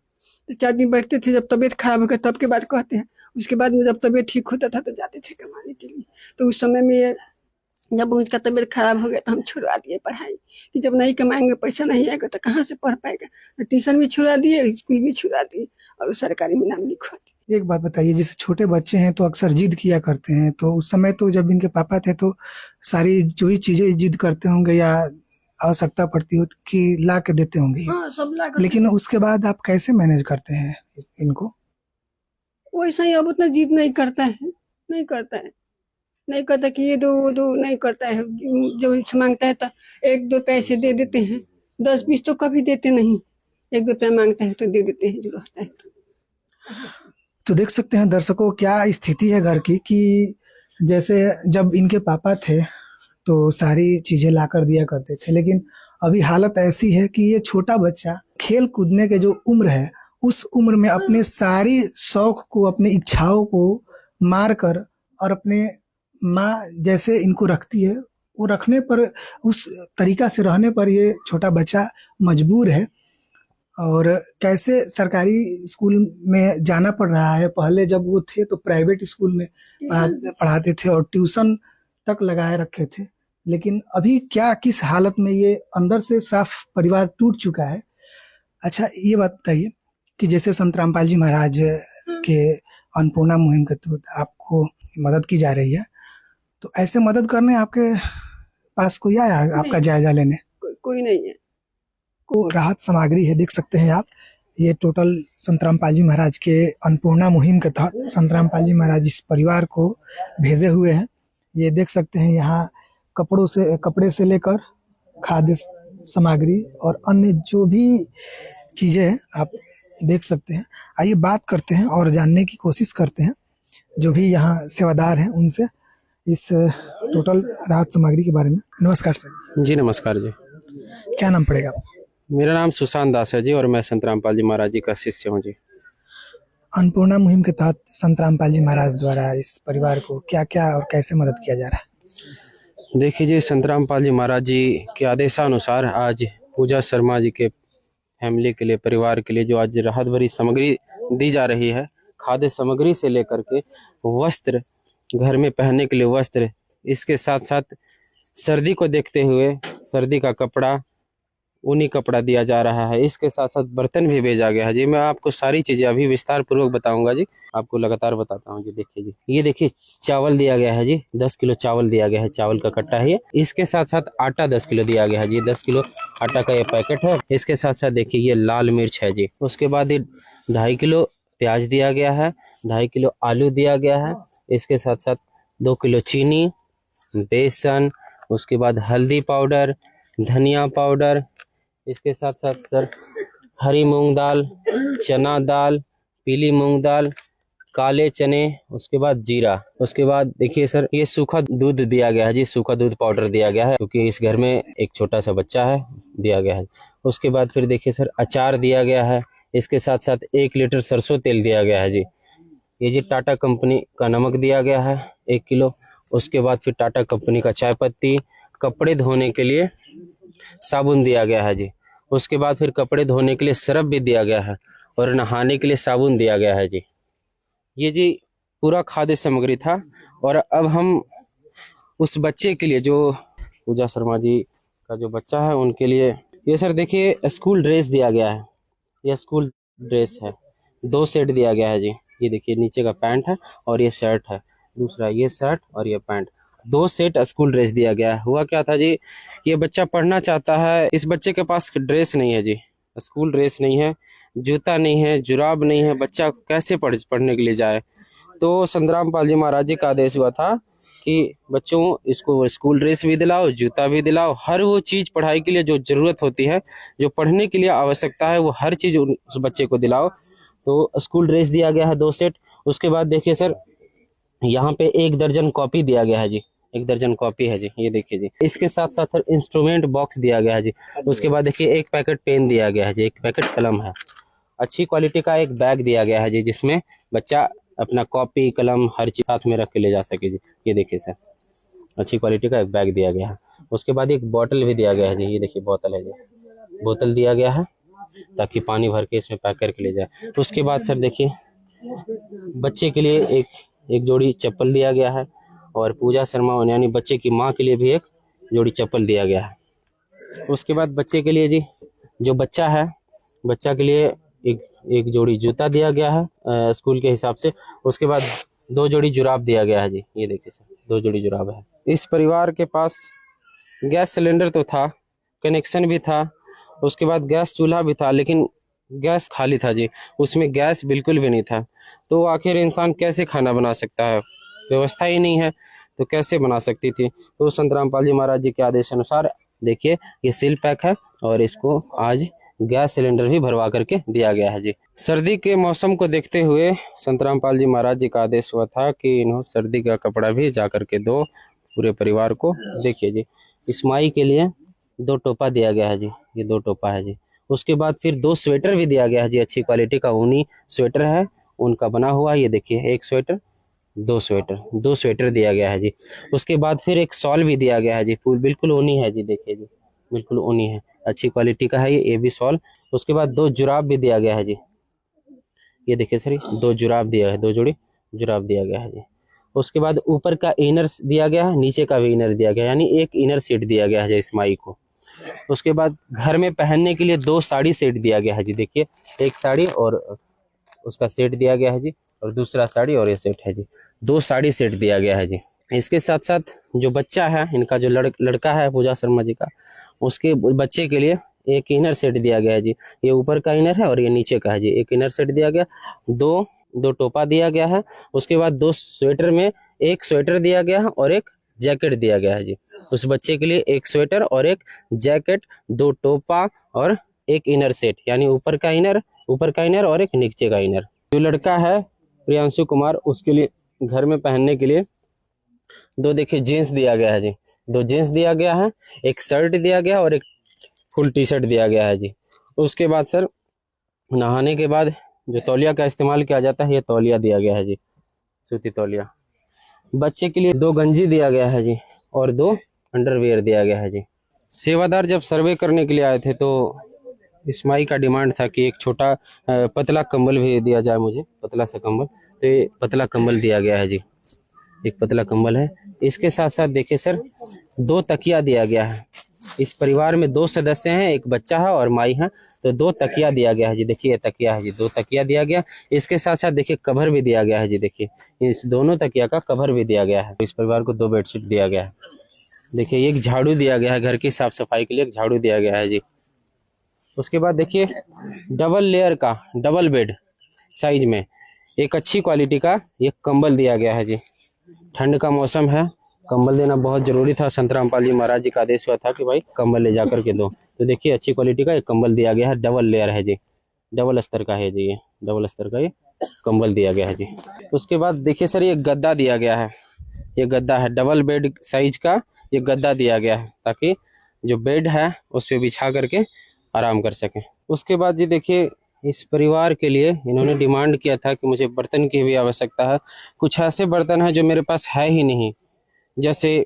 तो 4 दिन बैठते थे, जब तबीयत खराब हो गया तब के बाद कहते हैं। उसके बाद में जब तबीयत ठीक होता था तो जाते थे कमाने के लिए। तो उस समय में जब उसका तबीयत खराब हो गया तो हम छुड़वा दिए पढ़ाई, कि जब नहीं कमाएंगे पैसा नहीं आएगा तो कहाँ से पढ़ पाएगा। तो ट्यूशन भी छुड़ा दिए, स्कूल भी छुड़ा दिए, और सरकारी में नाम लिखवा दिए। एक बात बताइए, जैसे छोटे बच्चे हैं तो अक्सर जिद किया करते हैं, तो उस समय तो जब इनके पापा थे तो सारी जो भी चीजें जिद करते होंगे या आवश्यकता पड़ती हो कि ला के देते होंगे, हाँ सब ला। लेकिन उसके बाद आप कैसे मैनेज करते हैं इनको? वैसा ही अब उतना जिद नहीं करता है, नहीं करता कि ये दो वो दो, नहीं करता है। जो मांगता है तो 1-2 पैसे दे देते हैं, 10-20 तो कभी देते नहीं, 1-2 रुपया मांगता है तो दे देते हैं जो रहता है। तो देख सकते हैं दर्शकों, क्या स्थिति है घर की, कि जैसे जब इनके पापा थे तो सारी चीजें ला कर दिया करते थे, लेकिन अभी हालत ऐसी है कि ये छोटा बच्चा खेल कूदने के जो उम्र है, उस उम्र में अपने सारी शौक को, अपनी इच्छाओं को मार कर, और अपने माँ जैसे इनको रखती है वो रखने पर, उस तरीका से रहने पर ये छोटा बच्चा मजबूर है। और कैसे सरकारी स्कूल में जाना पड़ रहा है। पहले जब वो थे तो प्राइवेट स्कूल में पढ़ाते थे और ट्यूशन तक लगाए रखे थे, लेकिन अभी क्या किस हालत में ये अंदर से साफ परिवार टूट चुका है। अच्छा, ये बात बताइए कि जैसे संत रामपाल जी महाराज के अन्नपूर्णा मुहिम के तहत आपको मदद की जा रही है, तो ऐसे मदद करने आपके पास कोई आया आपका जायजा लेने? कोई नहीं है। को राहत सामग्री है, देख सकते हैं आप, ये टोटल संत रामपाल जी महाराज के अन्नपूर्णा मुहिम के तहत संत रामपाल जी महाराज इस परिवार को भेजे हुए हैं। ये देख सकते हैं, यहाँ कपड़े से लेकर खाद्य सामग्री और अन्य जो भी चीजें हैं आप देख सकते हैं। आइए बात करते हैं और जानने की कोशिश करते हैं जो भी यहाँ सेवादार हैं उनसे इस टोटल राहत सामग्री के बारे में। नमस्कार सर। जी नमस्कार जी। क्या नाम पड़ेगा? मेरा नाम सुशांत दास है जी, और मैं संत रामपाल जी महाराज जी का शिष्य हूँ जी। अन्नपूर्णा मुहिम के तहत संत रामपाल जी महाराज द्वारा इस परिवार को क्या क्या और कैसे मदद किया जा रहा है? देखिए जी, संत रामपाल जी महाराज जी के आदेशानुसार आज पूजा शर्मा जी के फैमिली के लिए, परिवार के लिए जो आज राहत भरी सामग्री दी जा रही है, खाद्य सामग्री से लेकर के वस्त्र, घर में पहनने के लिए वस्त्र, इसके साथ साथ सर्दी को देखते हुए सर्दी का कपड़ा, ऊनी कपड़ा दिया जा रहा है। इसके साथ साथ बर्तन भी भेजा गया है जी। मैं आपको सारी चीज़ें अभी विस्तार पूर्वक बताऊंगा जी, आपको लगातार बताता हूँ जी। देखिए जी, ये देखिए चावल दिया गया है जी, 10 किलो चावल दिया गया है, चावल का कट्टा है ये। इसके साथ साथ आटा 10 किलो दिया गया है जी, 10 किलो आटा का ये पैकेट है। इसके साथ साथ देखिए ये लाल मिर्च है जी। उसके बाद ये 2.5 किलो प्याज दिया गया है, 2.5 किलो आलू दिया गया है। इसके साथ साथ 2 किलो चीनी, बेसन, उसके बाद हल्दी पाउडर, धनिया पाउडर, इसके साथ साथ सर हरी मूंग दाल, चना दाल, पीली मूंग दाल, काले चने, उसके बाद जीरा। उसके बाद देखिए सर, ये सूखा दूध दिया गया है जी, सूखा दूध पाउडर दिया गया है, क्योंकि इस घर में एक छोटा सा बच्चा है, दिया गया है। उसके बाद फिर देखिए सर, अचार दिया गया है। इसके साथ साथ 1 लीटर सरसों तेल दिया गया है जी। ये जी टाटा कंपनी का नमक दिया गया है 1 किलो। उसके बाद फिर टाटा कंपनी का चाय पत्ती, कपड़े धोने के लिए साबुन दिया गया है जी। उसके बाद फिर कपड़े धोने के लिए सरफ भी दिया गया है, और नहाने के लिए साबुन दिया गया है जी। ये जी पूरा खाद्य सामग्री था। और अब हम उस बच्चे के लिए जो पूजा शर्मा जी का जो बच्चा है उनके लिए ये सर देखिए स्कूल ड्रेस दिया गया है। ये स्कूल ड्रेस है, 2 सेट दिया गया है जी। ये देखिए नीचे का पैंट है और ये शर्ट है, दूसरा ये शर्ट और ये पैंट, 2 सेट स्कूल ड्रेस दिया गया है। हुआ क्या था जी, ये बच्चा पढ़ना चाहता है, इस बच्चे के पास ड्रेस नहीं है जी, स्कूल ड्रेस नहीं है, जूता नहीं है, जुराब नहीं है, बच्चा कैसे पढ़ने के लिए जाए। तो संतराम पाल जी महाराज जी का आदेश हुआ था कि बच्चों इसको स्कूल ड्रेस भी दिलाओ, जूता भी दिलाओ, हर वो चीज़ पढ़ाई के लिए जो ज़रूरत होती है, जो पढ़ने के लिए आवश्यकता है, वो हर चीज़ उस बच्चे को दिलाओ। तो स्कूल ड्रेस दिया गया है 2 सेट। उसके बाद देखिए सर यहाँ पे 1 दर्जन कॉपी दिया गया है जी, 1 दर्जन कॉपी है जी, ये देखिए जी। इसके साथ साथ सर इंस्ट्रूमेंट बॉक्स दिया गया है जी। उसके बाद देखिए 1 पैकेट पेन दिया गया है जी, 1 पैकेट कलम है, अच्छी क्वालिटी का 1 बैग दिया गया है जी, जिसमें बच्चा अपना कॉपी कलम हर चीज साथ में रख के ले जा सके जी। ये देखिए सर अच्छी क्वालिटी का 1 बैग दिया गया है। उसके बाद 1 बोतल भी दिया गया है जी, ये देखिए बोतल है जी, बोतल दिया गया है ताकि पानी भर के इसमें पैक करके ले जाए। उसके बाद सर देखिए बच्चे के लिए एक जोड़ी चप्पल दिया गया है और पूजा शर्मा यानी बच्चे की माँ के लिए भी 1 जोड़ी चप्पल दिया गया है। उसके बाद बच्चे के लिए जी जो बच्चा है, बच्चा के लिए एक जोड़ी जूता दिया गया है स्कूल के हिसाब से। उसके बाद 2 जोड़ी जुराब दिया गया है जी, ये देखिए सर 2 जोड़ी जुराब है। इस परिवार के पास गैस सिलेंडर तो था, कनेक्शन भी था, उसके बाद गैस चूल्हा भी था, लेकिन गैस खाली था जी, उसमें गैस बिल्कुल भी नहीं था। तो आखिर इंसान कैसे खाना बना सकता है, व्यवस्था ही नहीं है तो कैसे बना सकती थी। तो संतराम पाल जी महाराज जी के आदेश अनुसार देखिए ये सील पैक है और इसको आज गैस सिलेंडर भी भरवा करके दिया गया है जी। सर्दी के मौसम को देखते हुए संतराम पाल जी महाराज जी का आदेश हुआ था कि इन्हों सर्दी का कपड़ा भी जा करके दो पूरे परिवार को। देखिए जी इस माई के लिए 2 टोपा दिया गया है जी, ये 2 टोपा है जी। उसके बाद फिर 2 स्वेटर भी दिया गया है जी, अच्छी क्वालिटी का ऊनी स्वेटर है, उनका बना हुआ। ये देखिए 1 स्वेटर 2 स्वेटर दिया गया है जी। उसके बाद फिर 1 शॉल भी दिया गया है जी, बिल्कुल ऊनी है जी, देखिए जी बिल्कुल ऊनी है, अच्छी क्वालिटी का है ये भी शॉल। उसके बाद 2 जुराब भी दिया गया है जी, ये देखिए सर 2 जुराब दिया है, 2 जोड़ी जुराब दिया गया है जी। उसके बाद ऊपर का इनर दिया गया है, नीचे का भी इनर दिया गया है, यानी 1 इनर सेट दिया गया है इस माई को। उसके बाद घर में पहनने के लिए 2 साड़ी सेट दिया गया है जी, देखिए 1 साड़ी और उसका सेट दिया गया है जी, और दूसरा साड़ी और ये सेट है जी, 2 साड़ी सेट दिया गया है जी। इसके साथ साथ जो बच्चा है इनका जो लड़का है पूजा शर्मा जी का, उसके बच्चे के लिए 1 इनर सेट दिया गया है जी, ये ऊपर का इनर है और ये नीचे का है जी। 1 इनर सेट दिया गया, 2 टोपा दिया गया है। उसके बाद 2 स्वेटर में 1 स्वेटर दिया गया है और 1 जैकेट दिया गया है जी। उस बच्चे के लिए 1 स्वेटर और 1 जैकेट, 2 टोपा और 1 इनर सेट, यानी ऊपर का इनर और 1 नीचे का इनर। जो लड़का है प्रियांशु कुमार, उसके लिए घर में पहनने के लिए 2 देखिए जीन्स दिया गया है जी, 2 जीन्स दिया गया है, 1 शर्ट दिया गया और 1 फुल टी-शर्ट दिया गया है जी। उसके बाद सर नहाने के बाद जो तौलिया का इस्तेमाल किया जाता है, ये तौलिया दिया गया है जी, सूती तौलिया। बच्चे के लिए 2 गंजी दिया गया है जी और 2 अंडरवियर दिया गया है जी। सेवादार जब सर्वे करने के लिए आए थे तो इस माई का डिमांड था कि एक छोटा पतला कंबल भी दिया जाए मुझे, पतला सा कंबल, तो ये पतला कंबल दिया गया है जी, एक पतला कंबल है। इसके साथ साथ देखिए सर 2 तकिया दिया गया है। इस परिवार में 2 सदस्य हैं, एक बच्चा है और माई है, तो 2 तकिया दिया गया है जी, देखिए ये तकिया है जी, 2 तकिया दिया गया। इसके साथ साथ देखिए कवर भी दिया गया है जी, देखिए इस दोनों तकिया का कवर भी दिया गया है। इस परिवार को 2 बेडशीट दिया गया है। देखिए 1 झाड़ू दिया गया है, घर की साफ सफाई के लिए 1 झाड़ू दिया गया है जी। उसके बाद देखिए डबल लेयर का डबल बेड साइज में एक अच्छी क्वालिटी का एक कंबल दिया गया है जी। ठंड का मौसम है, कंबल देना बहुत जरूरी था। संतराम पाल जी महाराज जी का आदेश हुआ था कि भाई कंबल ले जा करके दो, तो देखिए अच्छी क्वालिटी का एक कंबल दिया गया है, डबल लेयर है जी, डबल अस्तर का है जी, ये डबल अस्तर का ये कंबल दिया गया है जी। उसके बाद देखिए सर ये गद्दा दिया गया है, ये गद्दा है डबल बेड साइज का, ये गद्दा दिया गया है ताकि जो बेड है उस पर बिछा करके आराम कर सकें। उसके बाद जी देखिए इस परिवार के लिए इन्होंने डिमांड किया था कि मुझे बर्तन की भी आवश्यकता है। कुछ ऐसे बर्तन हैं जो मेरे पास है ही नहीं, जैसे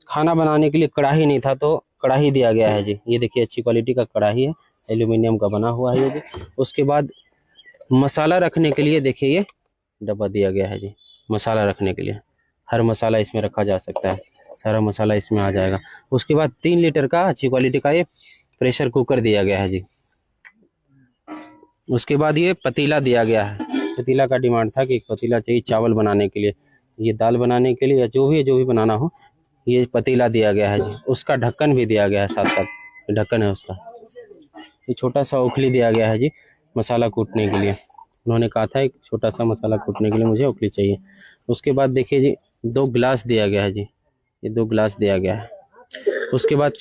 खाना बनाने के लिए कढ़ाई नहीं था तो कढ़ाई दिया गया है जी, ये देखिए अच्छी क्वालिटी का कढ़ाई है, एल्यूमिनियम का बना हुआ है ये जी। उसके बाद मसाला रखने के लिए देखिए ये डब्बा दिया गया है जी, मसाला रखने के लिए हर मसाला इसमें रखा जा सकता है। सारा मसाला इसमें आ जाएगा। उसके बाद 3 लीटर का अच्छी क्वालिटी का ये प्रेशर कुकर दिया गया है जी। उसके बाद ये पतीला दिया गया है। पतीला का डिमांड था कि एक पतीला चाहिए चावल बनाने के लिए, ये दाल बनाने के लिए या जो भी बनाना हो, ये पतीला दिया गया है जी। उसका ढक्कन भी दिया गया है साथ साथ, ये ढक्कन है उसका। ये छोटा सा ओखली दिया गया है जी मसाला कूटने के लिए। उन्होंने कहा था एक छोटा सा मसाला कूटने के लिए मुझे ओखली चाहिए। उसके बाद देखिए जी 2 गिलास दिया गया है जी, ये 2 गिलास दिया गया है। उसके बाद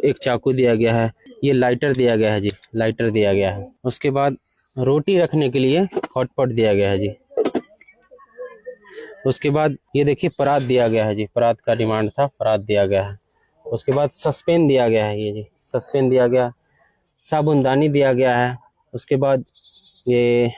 एक चाकू दिया गया है। ये लाइटर दिया गया है जी, लाइटर दिया गया है। उसके बाद रोटी रखने के लिए हॉटपॉट दिया गया है जी। उसके बाद ये देखिए परात दिया गया है जी, परात का डिमांड था, परात दिया गया है। उसके बाद सस्पेन दिया गया है, ये जी सस्पेन दिया गया। साबुनदानी दिया गया है। उसके बाद ये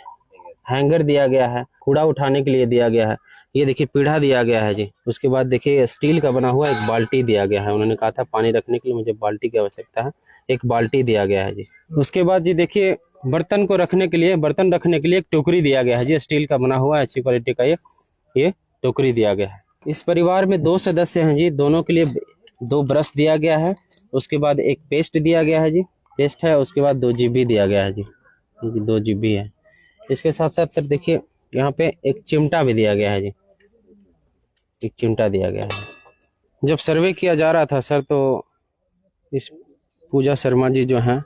हैंगर दिया गया है, कूड़ा उठाने के लिए दिया गया है। ये देखिए पीढ़ा दिया गया है जी। उसके बाद देखिए स्टील का बना हुआ एक बाल्टी दिया गया है। उन्होंने कहा था पानी रखने के लिए मुझे बाल्टी की आवश्यकता है, एक बाल्टी दिया गया है जी। उसके बाद जी देखिए बर्तन रखने के लिए एक टोकरी दिया गया है जी, स्टील का बना हुआ अच्छी क्वालिटी का ये टोकरी दिया गया है। इस परिवार में 2 सदस्य हैं जी, दोनों के लिए 2 ब्रश दिया गया है। उसके बाद एक पेस्ट दिया गया है जी, पेस्ट है। उसके बाद 2 जीभी दिया गया है जी, ये जी 2 जीभी है। इसके साथ साथ सर देखिए यहाँ पे एक चिमटा भी दिया गया है जी, एक चिमटा दिया गया है। जब सर्वे किया जा रहा था सर, तो इस पूजा शर्मा जी जो हैं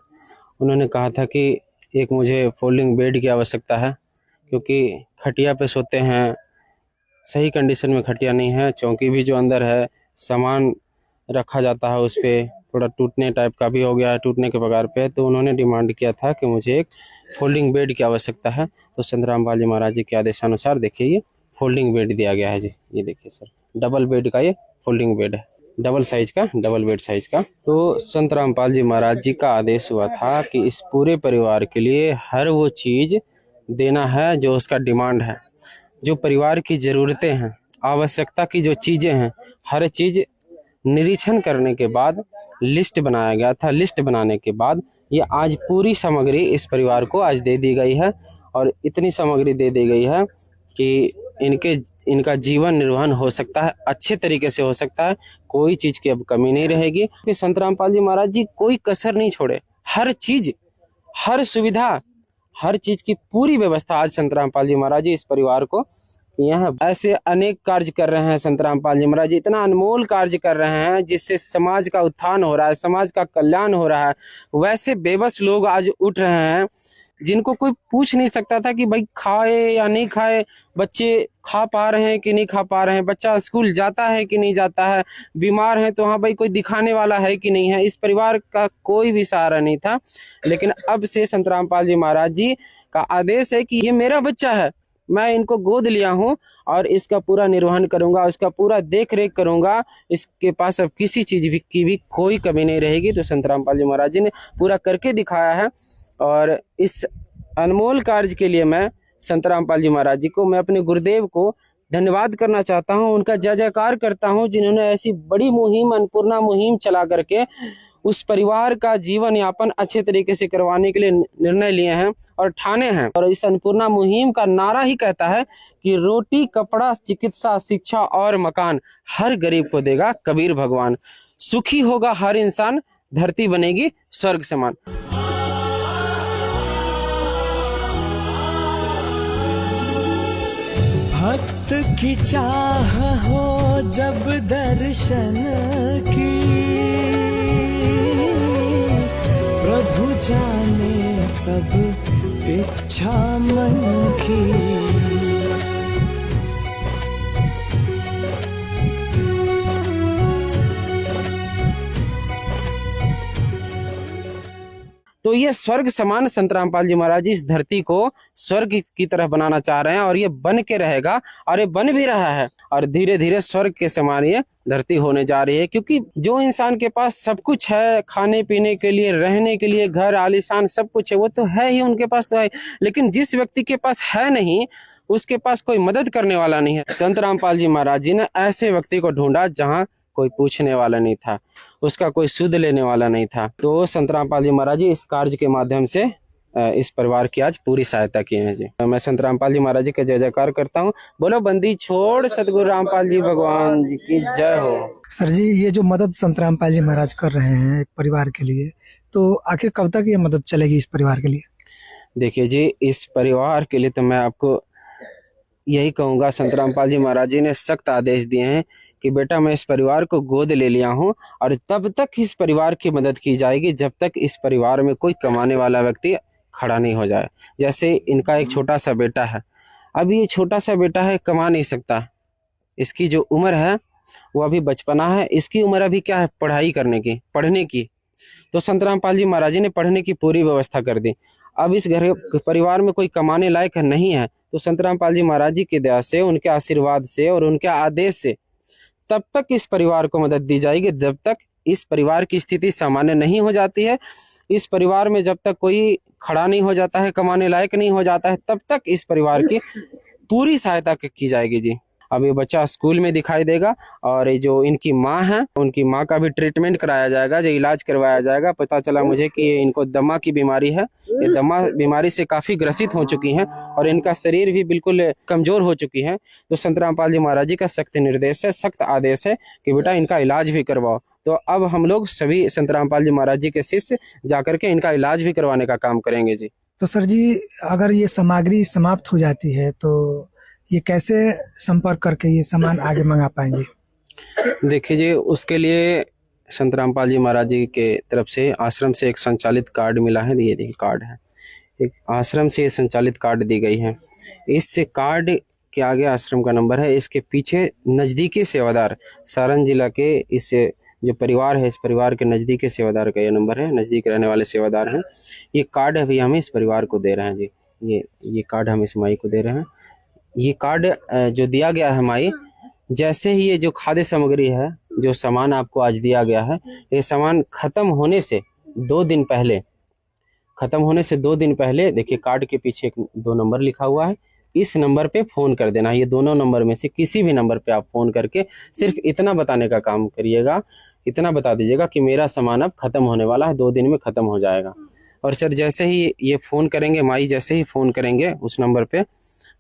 उन्होंने कहा था कि एक मुझे फोल्डिंग बेड की आवश्यकता है, क्योंकि खटिया पे सोते हैं, सही कंडीशन में खटिया नहीं है। चौकी भी जो अंदर है, सामान रखा जाता है उस पर थोड़ा टूटने टाइप का भी हो गया है, टूटने के कगार पे। तो उन्होंने डिमांड किया था कि मुझे एक फोल्डिंग बेड की आवश्यकता है। तो संतराम पाल जी महाराज जी के आदेशानुसार देखिए ये फोल्डिंग बेड दिया गया है जी। ये देखिए सर, डबल बेड का ये फोल्डिंग बेड है, डबल बेड साइज का। तो संत रामपाल जी महाराज जी का आदेश हुआ था कि इस पूरे परिवार के लिए हर वो चीज़ देना है जो उसका डिमांड है, जो परिवार की ज़रूरतें हैं, आवश्यकता की जो चीज़ें हैं, हर चीज़ निरीक्षण करने के बाद लिस्ट बनाया गया था। लिस्ट बनाने के बाद ये आज पूरी सामग्री इस परिवार को आज दे दी गई है, और इतनी सामग्री दे दी गई है कि इनका जीवन निर्वहन हो सकता है, अच्छे तरीके से हो सकता है, कोई चीज़ की अब कमी नहीं रहेगी। कि संत रामपाल जी महाराज जी कोई कसर नहीं छोड़े, हर चीज़, हर सुविधा, हर चीज़ की पूरी व्यवस्था आज संत रामपाल जी महाराज जी इस परिवार को यहाँ ऐसे अनेक कार्य कर रहे हैं। संत रामपाल जी महाराज जी इतना अनमोल कार्य कर रहे हैं जिससे समाज का उत्थान हो रहा है, समाज का कल्याण हो रहा है। वैसे बेबस लोग आज उठ रहे हैं जिनको कोई पूछ नहीं सकता था कि भाई खाए या नहीं खाए, बच्चे खा पा रहे हैं कि नहीं खा पा रहे हैं, बच्चा स्कूल जाता है कि नहीं जाता है, बीमार है तो हाँ भाई कोई दिखाने वाला है कि नहीं है। इस परिवार का कोई भी सहारा नहीं था। लेकिन अब से संत रामपाल जी महाराज जी का आदेश है कि ये मेरा बच्चा है, मैं इनको गोद लिया हूँ और इसका पूरा निर्वहन करूंगा, इसका पूरा देख रेख करूंगा, इसके पास अब किसी चीज़ की भी कोई कमी नहीं रहेगी। तो संत रामपाल जी महाराज जी ने पूरा करके दिखाया है, और इस अनमोल कार्य के लिए मैं संत रामपाल जी महाराज जी को, मैं अपने गुरुदेव को धन्यवाद करना चाहता हूँ, उनका जय जयकार करता हूँ, जिन्होंने ऐसी बड़ी मुहिम, अन्नपूर्णा मुहिम चला करके उस परिवार का जीवन यापन अच्छे तरीके से करवाने के लिए निर्णय लिए हैं और ठाने हैं। और इस अन्नपूर्णा मुहिम का नारा ही कहता है कि रोटी, कपड़ा, चिकित्सा, शिक्षा और मकान हर गरीब को देगा कबीर भगवान। सुखी होगा हर इंसान, धरती बनेगी स्वर्ग समान। भक्त की चाह हो जब दर्शन की, प्रभु जाने सब इच्छा मन की। तो ये स्वर्ग समान संत रामपाल जी महाराज जी इस धरती को स्वर्ग की तरह बनाना चाह रहे हैं, और ये बन के रहेगा, और ये बन भी रहा है, और धीरे धीरे स्वर्ग के समान ये धरती होने जा रही है। क्योंकि जो इंसान के पास सब कुछ है, खाने पीने के लिए, रहने के लिए, घर आलीशान सब कुछ है, वो तो है ही, उनके पास तो है। लेकिन जिस व्यक्ति के पास है नहीं, उसके पास कोई मदद करने वाला नहीं है। संत रामपाल जी महाराज जी ने ऐसे व्यक्ति को ढूंढा जहाँ कोई पूछने वाला नहीं था, उसका कोई सुध लेने वाला नहीं था। तो संत रामपाल जी महाराज जी इस कार्य के माध्यम से इस परिवार की आज पूरी सहायता किए हैं जी। मैं संत रामपाल जी महाराज जी का जय जयकार करता हूँ। बोलो बंदी छोड़ सतगुरु रामपाल जी भगवान जी की जय हो। सर जी, ये जो मदद संत रामपाल जी महाराज कर रहे हैं एक परिवार के लिए, तो आखिर कब तक ये मदद चलेगी इस परिवार के लिए? देखिए जी, इस परिवार के लिए तो मैं आपको यही कहूँगा, संत रामपाल जी महाराज जी ने सख्त आदेश दिए हैं कि बेटा मैं इस परिवार को गोद ले लिया हूँ और तब तक इस परिवार की मदद की जाएगी जब तक इस परिवार में कोई कमाने वाला व्यक्ति खड़ा नहीं हो जाए। जैसे इनका एक छोटा सा बेटा है, अब ये छोटा सा बेटा है, कमा नहीं सकता, इसकी जो उम्र है वो अभी बचपना है, इसकी उम्र अभी क्या है, पढ़ाई करने की, पढ़ने की। तो संत रामपाल जी महाराज जी ने पढ़ने की पूरी व्यवस्था कर दी। अब इस घर परिवार में कोई कमाने लायक नहीं है, तो संत रामपाल जी महाराज जी की दया से, उनके आशीर्वाद से और उनके आदेश से तब तक इस परिवार को मदद दी जाएगी जब तक इस परिवार की स्थिति सामान्य नहीं हो जाती है। इस परिवार में जब तक कोई खड़ा नहीं हो जाता है, कमाने लायक नहीं हो जाता है, तब तक इस परिवार की पूरी सहायता की जाएगी जी। अब ये बच्चा स्कूल में दिखाई देगा और ये जो इनकी माँ है, उनकी माँ का भी ट्रीटमेंट कराया जाएगा, जो इलाज करवाया जाएगा। पता चला मुझे कि इनको दमा की बीमारी है, ये दमा बीमारी से काफ़ी ग्रसित हो चुकी हैं और इनका शरीर भी बिल्कुल कमज़ोर हो चुकी है। तो संत रामपाल जी महाराज जी का सख्त निर्देश है, सख्त आदेश है कि बेटा इनका इलाज भी करवाओ। तो अब हम लोग सभी संत रामपाल जी महाराज जी के शिष्य जाकर के इनका इलाज भी करवाने का काम करेंगे जी। तो सर जी, अगर ये सामग्री समाप्त हो जाती है तो ये कैसे संपर्क करके ये सामान आगे मंगा पाएंगे? देखिए जी, उसके लिए संत रामपाल जी महाराज जी के तरफ से आश्रम से एक संचालित कार्ड मिला है। ये देखिए कार्ड है, एक आश्रम से संचालित कार्ड दी गई है। इस कार्ड के आगे आश्रम का नंबर है, इसके पीछे नज़दीकी सेवादार, सारण जिला के इस जो परिवार है, इस परिवार के नज़दीकी सेवादार का ये नंबर है, नज़दीक रहने वाले सेवादार हैं। ये कार्ड अभी हम इस परिवार को दे रहे हैं जी। ये कार्ड हम इस माई को दे रहे हैं। ये कार्ड जो दिया गया है माई, जैसे ही ये जो खाद्य सामग्री है, जो सामान आपको आज दिया गया है, ये सामान खत्म होने से 2 दिन पहले देखिए कार्ड के पीछे 2 नंबर लिखा हुआ है, इस नंबर पे फ़ोन कर देना है। ये दोनों नंबर में से किसी भी नंबर पे आप फ़ोन करके सिर्फ इतना बताने का काम करिएगा, इतना बता दीजिएगा कि मेरा सामान अब ख़त्म होने वाला है, 2 दिन में ख़त्म हो जाएगा। और सर जैसे ही ये फ़ोन करेंगे, माई जैसे ही फ़ोन करेंगे उस नंबर पे,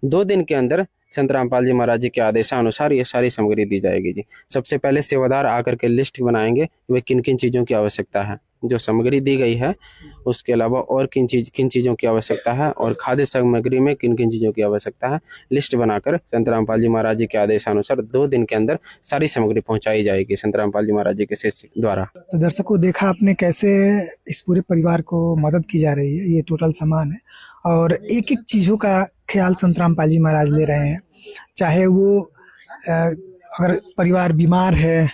2 दिन के अंदर संत रामपाल जी महाराज जी के आदेशानुसार ये सारी सामग्री दी जाएगी जी। सबसे पहले सेवादार आकर के लिस्ट बनाएंगे वे किन किन चीज़ों की आवश्यकता है, जो सामग्री दी गई है उसके अलावा और किन चीज़ों की आवश्यकता है, और खाद्य सामग्री में किन किन चीज़ों की आवश्यकता है, लिस्ट बनाकर संत रामपाल जी महाराज जी के आदेशानुसार 2 दिन के अंदर सारी सामग्री पहुँचाई जाएगी संत रामपाल जी महाराज जी के शिष्य द्वारा। तो दर्शकों, देखा आपने कैसे इस पूरे परिवार को मदद की जा रही है। ये टोटल सामान है और एक एक चीज़ों का ख्याल संत रामपाल जी महाराज ले रहे हैं। चाहे वो अगर परिवार बीमार है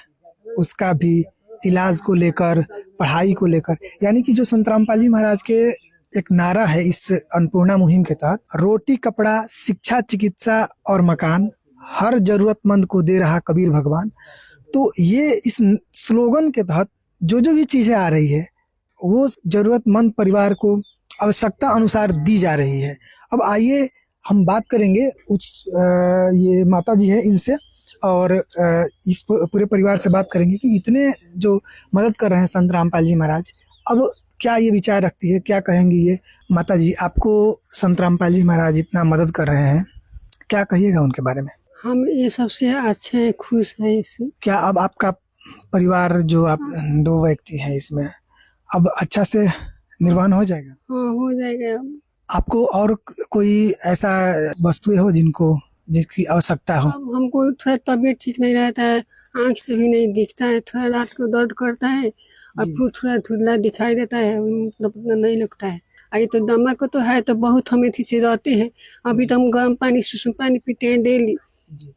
उसका भी, इलाज को लेकर, पढ़ाई को लेकर, यानी कि जो संत रामपाल जी महाराज के एक नारा है इस अन्नपूर्णा मुहिम के तहत, रोटी कपड़ा शिक्षा चिकित्सा और मकान हर जरूरतमंद को दे रहा कबीर भगवान। तो ये इस स्लोगन के तहत जो जो भी चीज़ें आ रही है वो जरूरतमंद परिवार को आवश्यकता अनुसार दी जा रही है। अब आइए हम बात करेंगे ये माता जी है इनसे, और इस पूरे परिवार से बात करेंगे कि इतने जो मदद कर रहे हैं संत रामपाल जी महाराज, अब क्या ये विचार रखती है, क्या कहेंगी ये माता जी? आपको संत रामपाल जी महाराज इतना मदद कर रहे हैं, क्या कहिएगा उनके बारे में? हम ये सबसे अच्छे हैं, खुश हैं इससे। क्या अब आपका परिवार, जो आप 2 व्यक्ति हैं इसमें, अब अच्छा से निर्वहन हो जाएगा? हाँ, हो जाएगा। आपको और कोई ऐसा वस्तुएं हो जिसकी आवश्यकता हो? अब हमको थोड़ा तबीयत ठीक नहीं रहता है, आँख से भी नहीं दिखता है, थोड़ा रात को दर्द करता है और फिर थोड़ा धुंधला दिखाई देता है, मतलब उतना नहीं लगता है। ये तो दमा को तो है, तो बहुत हम एथी से रहते हैं। अभी तो हम गर्म पानी सुसुम पानी पीते हैं डेली।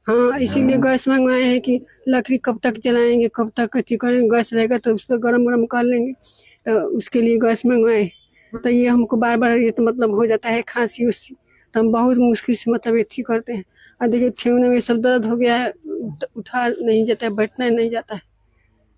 हाँ, इसीलिए गैस मंगवाए हैं कि लकड़ी कब तक जलाएंगे, कब तक अथी करेंगे, गैस रहेगा तो उस पर गरम कर लेंगे, तो उसके लिए गैस मंगवाए। तो ये हमको बार बार ये तो मतलब हो जाता है खांसी उसी, तो हम बहुत मुश्किल से मतलब एथी करते हैं। और देखिए ठेवने में सब दर्द हो गया है, उठा नहीं जाता है, बैठना नहीं जाता है।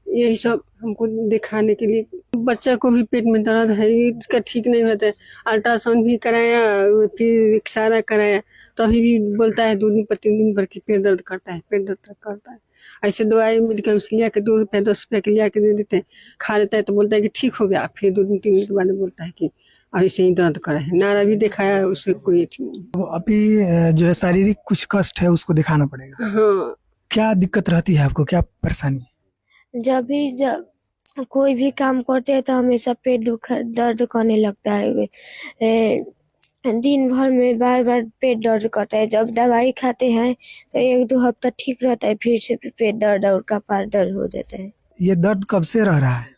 यही सब हमको दिखाने के लिए। बच्चा को भी पेट में दर्द है, इसका ठीक नहीं होता है। अल्ट्रासाउंड भी कराया, फिर एक्सरे कराया, तो अभी भी बोलता है 2 दिन पर 3 दिन पर कि पेट दर्द करता है। ऐसे दवाई मेडिकल से लिया के 2 रुपया 10 रुपया के लिया के दे देते हैं, खा लेता है तो बोलता है कि ठीक हो गया। फिर 2 दिन 3 दिन के बाद बोलता है कि और ऐसे ही दर्द करे है। नारा भी दिखाया, उससे कोई अथी नहीं। तो अभी जो है शारीरिक कुछ कष्ट है उसको दिखाना पड़ेगा। हाँ, क्या दिक्कत रहती है आपको, क्या परेशानी? जब कोई भी काम करते हैं तो हमेशा पेट दर्द करने लगता है। दिन भर में बार बार पेट दर्द करता है। जब दवाई खाते हैं तो 1-2 हफ्ता ठीक रहता है, फिर से पेट दर्द और कपार दर्द हो जाता है। ये दर्द कब से रह रहा है?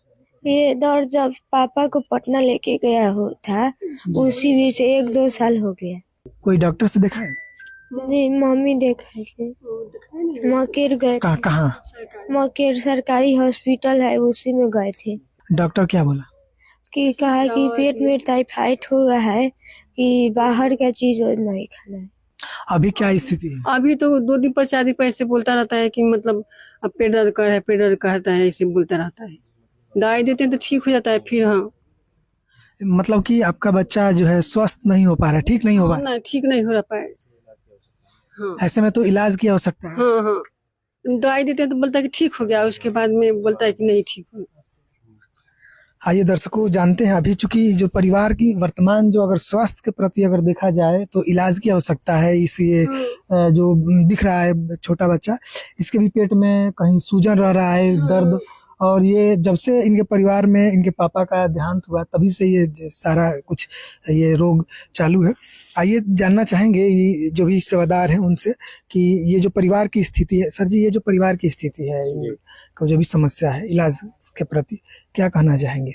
ये दर्द जब पापा को पटना लेके गया था उसी भी से 1-2 साल हो गया। कोई डॉक्टर से दिखाए? नहीं, मम्मी देखाई थे, मकेर गए। कहाँ? मकेर सरकारी हॉस्पिटल है, उसी में गए थे। डॉक्टर क्या बोला? कि कहा कि पेट में टाइफाइड हुआ है, कि बाहर का चीज नहीं खाना है। अभी क्या स्थिति है? अभी तो 2 दिन पर 4 दिन पर ऐसे बोलता रहता है कि मतलब अब पेट दर्द कर है, पेट दर्द करता है, ऐसे बोलता रहता है। दवाई देते हैं तो ठीक हो जाता है फिर। हाँ, मतलब कि आपका बच्चा जो है स्वस्थ नहीं हो पा रहा है, ठीक नहीं हो पा रहा ना ठीक नहीं हो रहा है। हाँ है। ऐसे में तो इलाज की आवश्यकता है। हाँ हाँ, दवाई देते हैं तो बोलता है कि ठीक हो गया, उसके बाद में बोलता है कि नहीं ठीक हो। आइए दर्शकों, जानते हैं अभी चूंकि जो परिवार की वर्तमान जो अगर स्वास्थ्य के प्रति अगर देखा जाए तो इलाज की आवश्यकता है। इसलिए जो दिख रहा है छोटा बच्चा, इसके भी पेट में कहीं सूजन रह रहा है, दर्द। और ये जब से इनके परिवार में इनके पापा का देहांत हुआ तभी से ये सारा कुछ ये रोग चालू है। आइए जानना चाहेंगे ये जो भी सेवादार हैं उनसे कि ये जो परिवार की स्थिति है। सर जी, ये जो परिवार की स्थिति है, इनको जो भी समस्या है इलाज के प्रति क्या कहना चाहेंगे?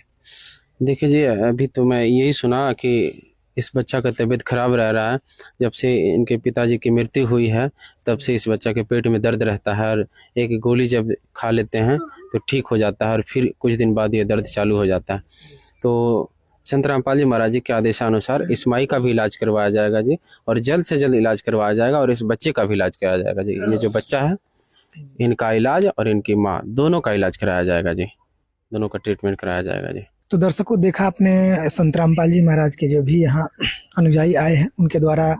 देखिए जी, अभी तो मैं यही सुना कि इस बच्चा का तबीयत खराब रह रहा है। जब से इनके पिताजी की मृत्यु हुई है तब से इस बच्चा के पेट में दर्द रहता है, और एक गोली जब खा लेते हैं तो ठीक हो जाता है, और फिर कुछ दिन बाद ये दर्द चालू हो जाता है। तो संत रामपाल जी महाराज जी के आदेशानुसार इस माई का भी इलाज करवाया जाएगा जी, और जल्द से जल्द इलाज करवाया जाएगा, और इस बच्चे का भी इलाज कराया जाएगा जी। ये जो बच्चा है इनका इलाज और इनकी माँ दोनों का इलाज कराया जाएगा जी, दोनों का ट्रीटमेंट कराया जाएगा जी। तो दर्शकों, देखा आपने संत रामपाल जी महाराज के जो भी यहाँ अनुयायी आए हैं उनके द्वारा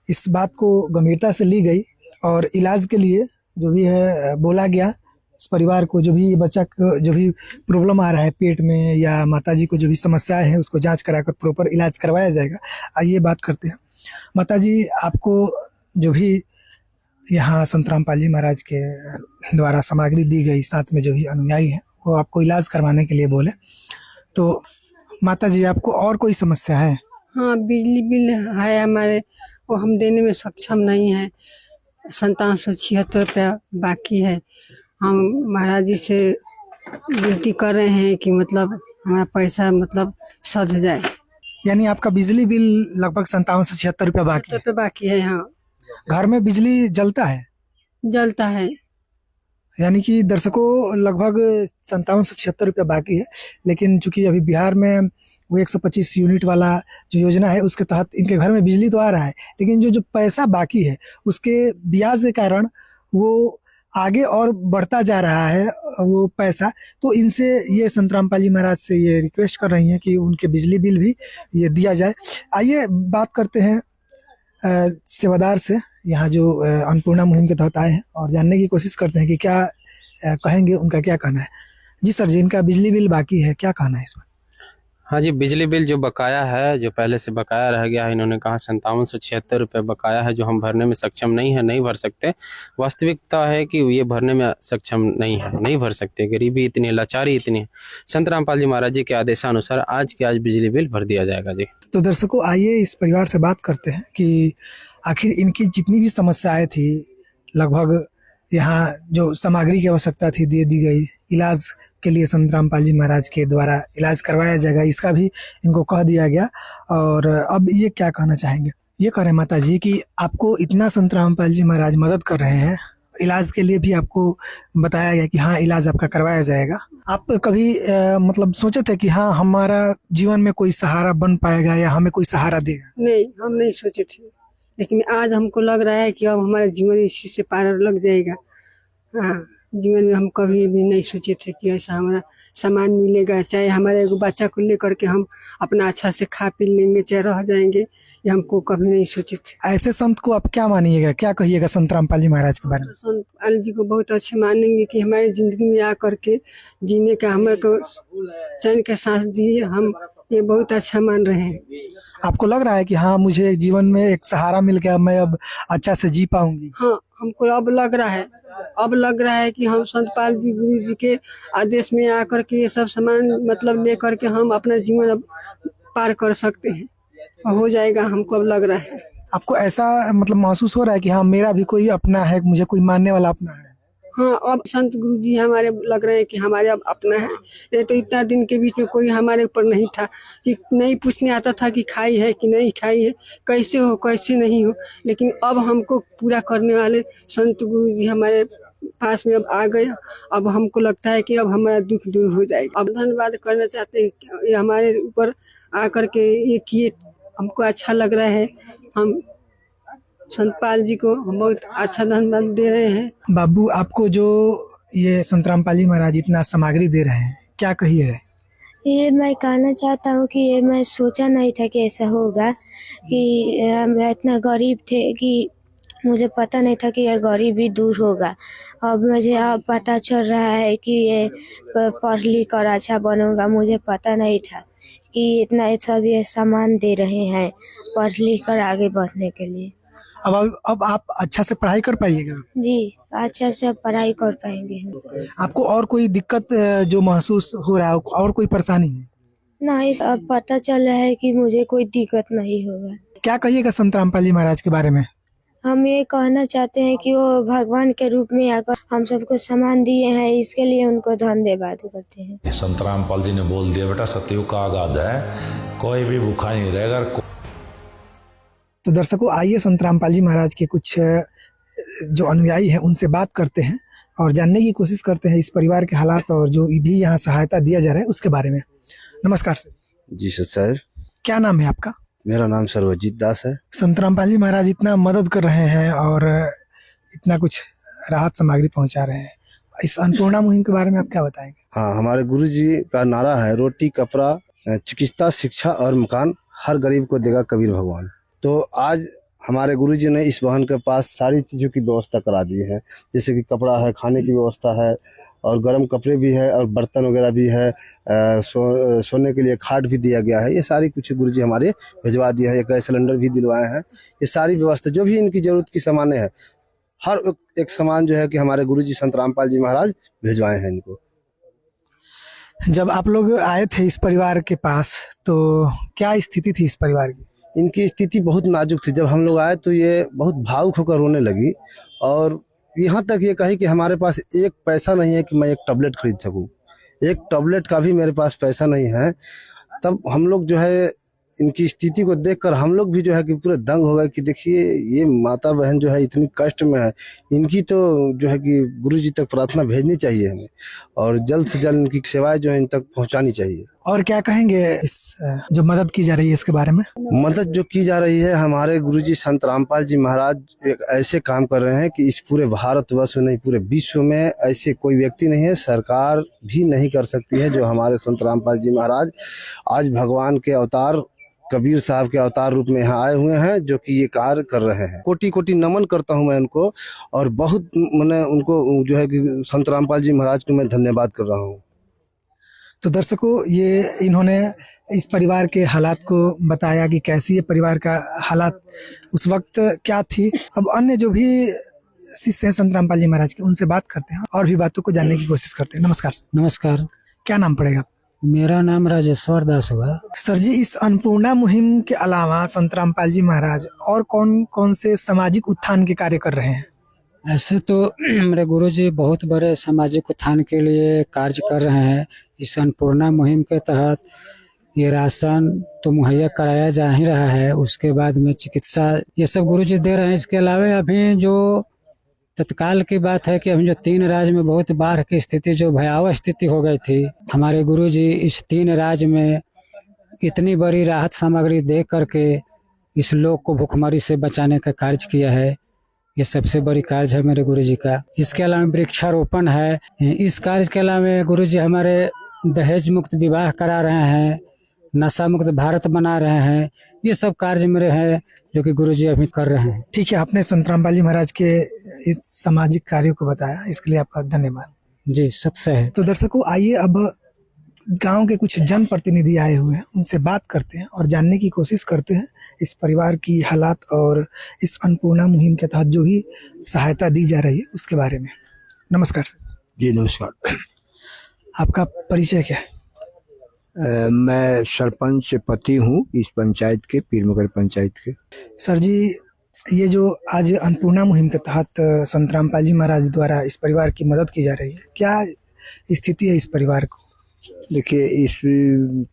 इस बात को गंभीरता से ली गई और इलाज के लिए जो भी है बोला गया। इस परिवार को जो भी बच्चा को जो भी प्रॉब्लम आ रहा है पेट में या माताजी को जो भी समस्याएं हैं उसको जांच कराकर प्रॉपर इलाज करवाया जाएगा। आइए बात करते हैं। माताजी, आपको जो भी यहाँ संत रामपाल जी महाराज के द्वारा सामग्री दी गई, साथ में जो भी अनुयायी हैं वो आपको इलाज करवाने के लिए बोले, तो माताजी आपको और कोई समस्या है? हाँ, बिजली बिल है हमारे, वो हम देने में सक्षम नहीं है। 5776 रुपया बाकी है। हम महाराज जी से विनती कर रहे हैं कि मतलब हमारा पैसा मतलब सध जाए। यानी आपका बिजली बिल लगभग 5776 रुपया बाकी है। रुपये बाकी है। हाँ, घर में बिजली जलता है? जलता है। यानी कि दर्शकों लगभग 5776 रुपया बाकी है, लेकिन चूंकि अभी बिहार में वो 125 यूनिट वाला जो योजना है उसके तहत इनके घर में बिजली तो आ रहा है, लेकिन जो पैसा बाकी है उसके ब्याज के कारण वो आगे और बढ़ता जा रहा है वो पैसा। तो इनसे ये संत रामपाल जी महाराज से ये रिक्वेस्ट कर रही हैं कि उनके बिजली बिल भी ये दिया जाए। आइए बात करते हैं सेवादार से, यहाँ जो अन्नपूर्णा मुहिम के तहत आए हैं, और जानने की कोशिश करते हैं कि क्या कहेंगे, उनका क्या कहना है। जी सर जी, इनका बिजली बिल बाकी है, क्या कहना है इसमें? हाँ जी, बिजली बिल जो बकाया है, जो पहले से बकाया रह गया है, इन्होंने कहा 5776 रुपये बकाया है जो हम भरने में सक्षम नहीं है, नहीं भर सकते। वास्तविकता है कि ये भरने में सक्षम नहीं है, नहीं भर सकते। गरीबी इतनी है, लाचारी इतनी है। संत रामपाल जी महाराज जी के आदेशानुसार आज के आज बिजली बिल भर दिया जाएगा जी। तो दर्शकों, आइए इस परिवार से बात करते हैं कि आखिर इनकी जितनी भी समस्याएं थी, लगभग यहाँ जो सामग्री की आवश्यकता थी दे दी गई, इलाज के लिए संत रामपाल जी महाराज के द्वारा इलाज करवाया जाएगा इसका भी इनको कह दिया गया। और अब ये क्या कहना चाहेंगे? ये कह रहे माता जी कि आपको इतना संत रामपाल जी महाराज मदद कर रहे हैं, इलाज के लिए भी आपको बताया गया कि हाँ इलाज आपका करवाया जाएगा। आप कभी मतलब सोचे थे कि हाँ हमारा जीवन में कोई सहारा बन पाएगा या हमें कोई सहारा देगा? नहीं, हम नहीं सोचे थे, लेकिन आज हमको लग रहा है कि अब हमारा जीवन इसी से पार लग जाएगा। हाँ, जीवन में हम कभी भी नहीं सोचे थे कि ऐसा हमारा सामान मिलेगा, चाहे हमारे एगो बच्चा को लेकर के हम अपना अच्छा से खा पी लेंगे, चाहे रह जाएंगे, ये हमको कभी नहीं सोचे थे। ऐसे संत को आप क्या मानिएगा, क्या कहिएगा संत रामपाल जी महाराज के बारे में? संत रामपाल जी को बहुत अच्छे मानेंगे कि हमारी जिंदगी में आ करके जीने का हमारे को चैन के सांस दिए, हम ये बहुत अच्छा मान रहे हैं। आपको लग रहा है कि हाँ मुझे जीवन में एक सहारा मिल गया, मैं अब अच्छा से जी पाऊंगी? हाँ, हमको अब लग रहा है कि हम संतपाल जी गुरु जी के आदेश में आकर के ये सब सामान मतलब ले करके हम अपना जीवन अब पार कर सकते हैं और हो जाएगा, हमको अब लग रहा है। आपको ऐसा मतलब महसूस हो रहा है कि हाँ मेरा भी कोई अपना है, मुझे कोई मानने वाला अपना है? हाँ, अब संत गुरु जी हमारे लग रहे हैं कि हमारे अब अपना है। ये तो इतना दिन के बीच में कोई हमारे ऊपर नहीं था कि नहीं पूछने आता था कि खाई है कि नहीं खाई है, कैसे हो कैसे नहीं हो, लेकिन अब हमको पूरा करने वाले संत गुरु जी हमारे पास में अब आ गया। अब हमको लगता है कि अब हमारा दुख दूर हो जाएगा। अब धन्यवाद करना चाहते हैं कि ये हमारे ऊपर आकर के ये किए, हमको अच्छा लग रहा है। हम संतपाल जी को हम बहुत अच्छा धन्यवाद दे रहे हैं। बाबू, आपको जो ये संत रामपाल जी महाराज इतना सामग्री दे रहे हैं, क्या कहिए? ये मैं कहना चाहता हूँ कि ये मैं सोचा नहीं था कि ऐसा होगा, कि मैं इतना गरीब थे कि मुझे पता नहीं था कि यह गरीबी दूर होगा। अब मुझे अब पता चल रहा है कि ये पढ़ लिख कर अच्छा बनूंगा। मुझे पता नहीं था कि इतना सब ये सामान दे रहे हैं पढ़ लिख कर आगे बढ़ने के लिए। अब आप अच्छा से पढ़ाई कर पाइएगा? जी, अच्छा से पढ़ाई कर पाएंगे हम। आपको और कोई दिक्कत जो महसूस हो रहा है, और कोई परेशानी है? नहीं, अब पता चल रहा है कि मुझे कोई दिक्कत नहीं होगा। क्या कहिएगा संत रामपाल जी महाराज के बारे में? हम ये कहना चाहते हैं कि वो भगवान के रूप में आकर हम सबको सामान दिए हैं, इसके लिए उनको धन्यवाद करते हैं। संत रामपाल जी ने बोल दिया, बेटा सतयुग का आगाज है, कोई भी भूखा नहीं रहेगा। तो दर्शकों, आइए संत रामपाल जी महाराज के कुछ जो अनुयायी हैं उनसे बात करते हैं और जानने की कोशिश करते हैं इस परिवार के हालात और जो भी यहाँ सहायता दिया जा रहा है उसके बारे में। नमस्कार सर। जी सर। क्या नाम है आपका? मेरा नाम सर्वजीत दास है। संत रामपाल जी महाराज इतना मदद कर रहे हैं और इतना कुछ राहत सामग्री पहुंचा रहे हैं, इस अन्नपूर्णा मुहिम के बारे में आप क्या बताएंगे? हाँ, हमारे गुरु जी का नारा है, रोटी कपड़ा चिकित्सा शिक्षा और मकान हर गरीब को देगा कबीर भगवान। तो आज हमारे गुरुजी ने इस वाहन के पास सारी चीज़ों की व्यवस्था करा दी है, जैसे कि कपड़ा है, खाने की व्यवस्था है और गर्म कपड़े भी है और बर्तन वगैरह भी है, सोने के लिए खाट भी दिया गया है। ये सारी कुछ गुरुजी हमारे भिजवा दिए हैं। एक गैस सिलेंडर भी दिलवाए हैं। ये सारी व्यवस्था जो भी इनकी ज़रूरत की सामानें हैं, हर एक सामान जो है कि हमारे गुरुजी संत रामपाल जी महाराज भिजवाए हैं इनको। जब आप लोग आए थे इस परिवार के पास तो क्या स्थिति थी इस परिवार की? इनकी स्थिति बहुत नाजुक थी। जब हम लोग आए तो ये बहुत भावुक होकर रोने लगी और यहाँ तक ये कही कि हमारे पास एक पैसा नहीं है कि मैं एक टैबलेट खरीद सकूँ, एक टैबलेट का भी मेरे पास पैसा नहीं है। तब हम लोग जो है इनकी स्थिति को देखकर हम लोग भी जो है कि पूरे दंग हो गए कि देखिए ये माता बहन जो है इतनी कष्ट में है, इनकी तो जो है कि गुरुजी तक प्रार्थना भेजनी चाहिए हमें और जल्द से जल्द इनकी सेवाएं जो है इन तक पहुंचानी चाहिए। और क्या कहेंगे इस जो मदद की जा रही है इसके बारे में? मदद जो की जा रही है, हमारे गुरुजी संत रामपाल जी महाराज एक ऐसे काम कर रहे हैं कि इस पूरे भारतवर्ष में नहीं, पूरे विश्व में ऐसे कोई व्यक्ति नहीं है, सरकार भी नहीं कर सकती है जो हमारे संत रामपाल जी महाराज आज भगवान के अवतार कबीर साहब के अवतार रूप में यहाँ आए हुए हैं, जो कि ये कार्य कर रहे हैं। कोटि कोटि नमन करता हूँ मैं उनको और बहुत मैंने उनको जो है कि संत रामपाल जी महाराज को मैं धन्यवाद कर रहा हूँ। तो दर्शकों, ये इन्होंने इस परिवार के हालात को बताया कि कैसी ये परिवार का हालात उस वक्त क्या थी। अब अन्य जो भी शिष्य हैं संत रामपाल जी महाराज के, उनसे बात करते हैं और भी बातों को जानने की कोशिश करते हैं। नमस्कार सर। नमस्कार। क्या नाम पड़ेगा? मेरा नाम राजेश्वर दास हुआ। सर जी, इस अन्नपूर्णा मुहिम के अलावा संत रामपाल जी महाराज और कौन कौन से सामाजिक उत्थान के कार्य कर रहे हैं? ऐसे तो मेरे गुरुजी बहुत बड़े सामाजिक उत्थान के लिए कार्य कर रहे हैं। इस अन्नपूर्णा मुहिम के तहत ये राशन तो मुहैया कराया जा ही रहा है, उसके बाद में चिकित्सा ये सब गुरुजी दे रहे हैं। इसके अलावा अभी जो तत्काल की बात है कि अभी जो 3 राज्य में बहुत बाढ़ की स्थिति, जो भयावह स्थिति हो गई थी, हमारे गुरुजी इस 3 राज्य में इतनी बड़ी राहत सामग्री दे करके इस लोग को भूखमरी से बचाने का कार्य किया है। ये सबसे बड़ी कार्य है मेरे गुरुजी का। इसके अलावा वृक्षारोपण है। इस कार्य के अलावा गुरुजी हमारे दहेज मुक्त विवाह करा रहे हैं, नशा मुक्त भारत बना रहे हैं। ये सब कार्य मेरे हैं जो कि गुरुजी अभी कर रहे हैं। ठीक है, आपने संत रामपाल जी महाराज के इस सामाजिक कार्यों को बताया, इसके लिए आपका धन्यवाद। जी, सत्य है। तो दर्शकों, आइए अब गांव के कुछ जनप्रतिनिधि आए हुए हैं, उनसे बात करते हैं और जानने की कोशिश करते हैं इस परिवार की हालात और इस अन्नपूर्णा मुहिम के तहत जो भी सहायता दी जा रही है उसके बारे में। नमस्कार सर। जी नमस्कार। आपका परिचय क्या है? मैं सरपंच पति हूँ इस पंचायत के, पीर मकर पंचायत के। सर जी, ये जो आज अन्नपूर्णा मुहिम के तहत संत रामपाल जी महाराज द्वारा इस परिवार की मदद की जा रही है, क्या स्थिति है इस परिवार को? देखिए, इस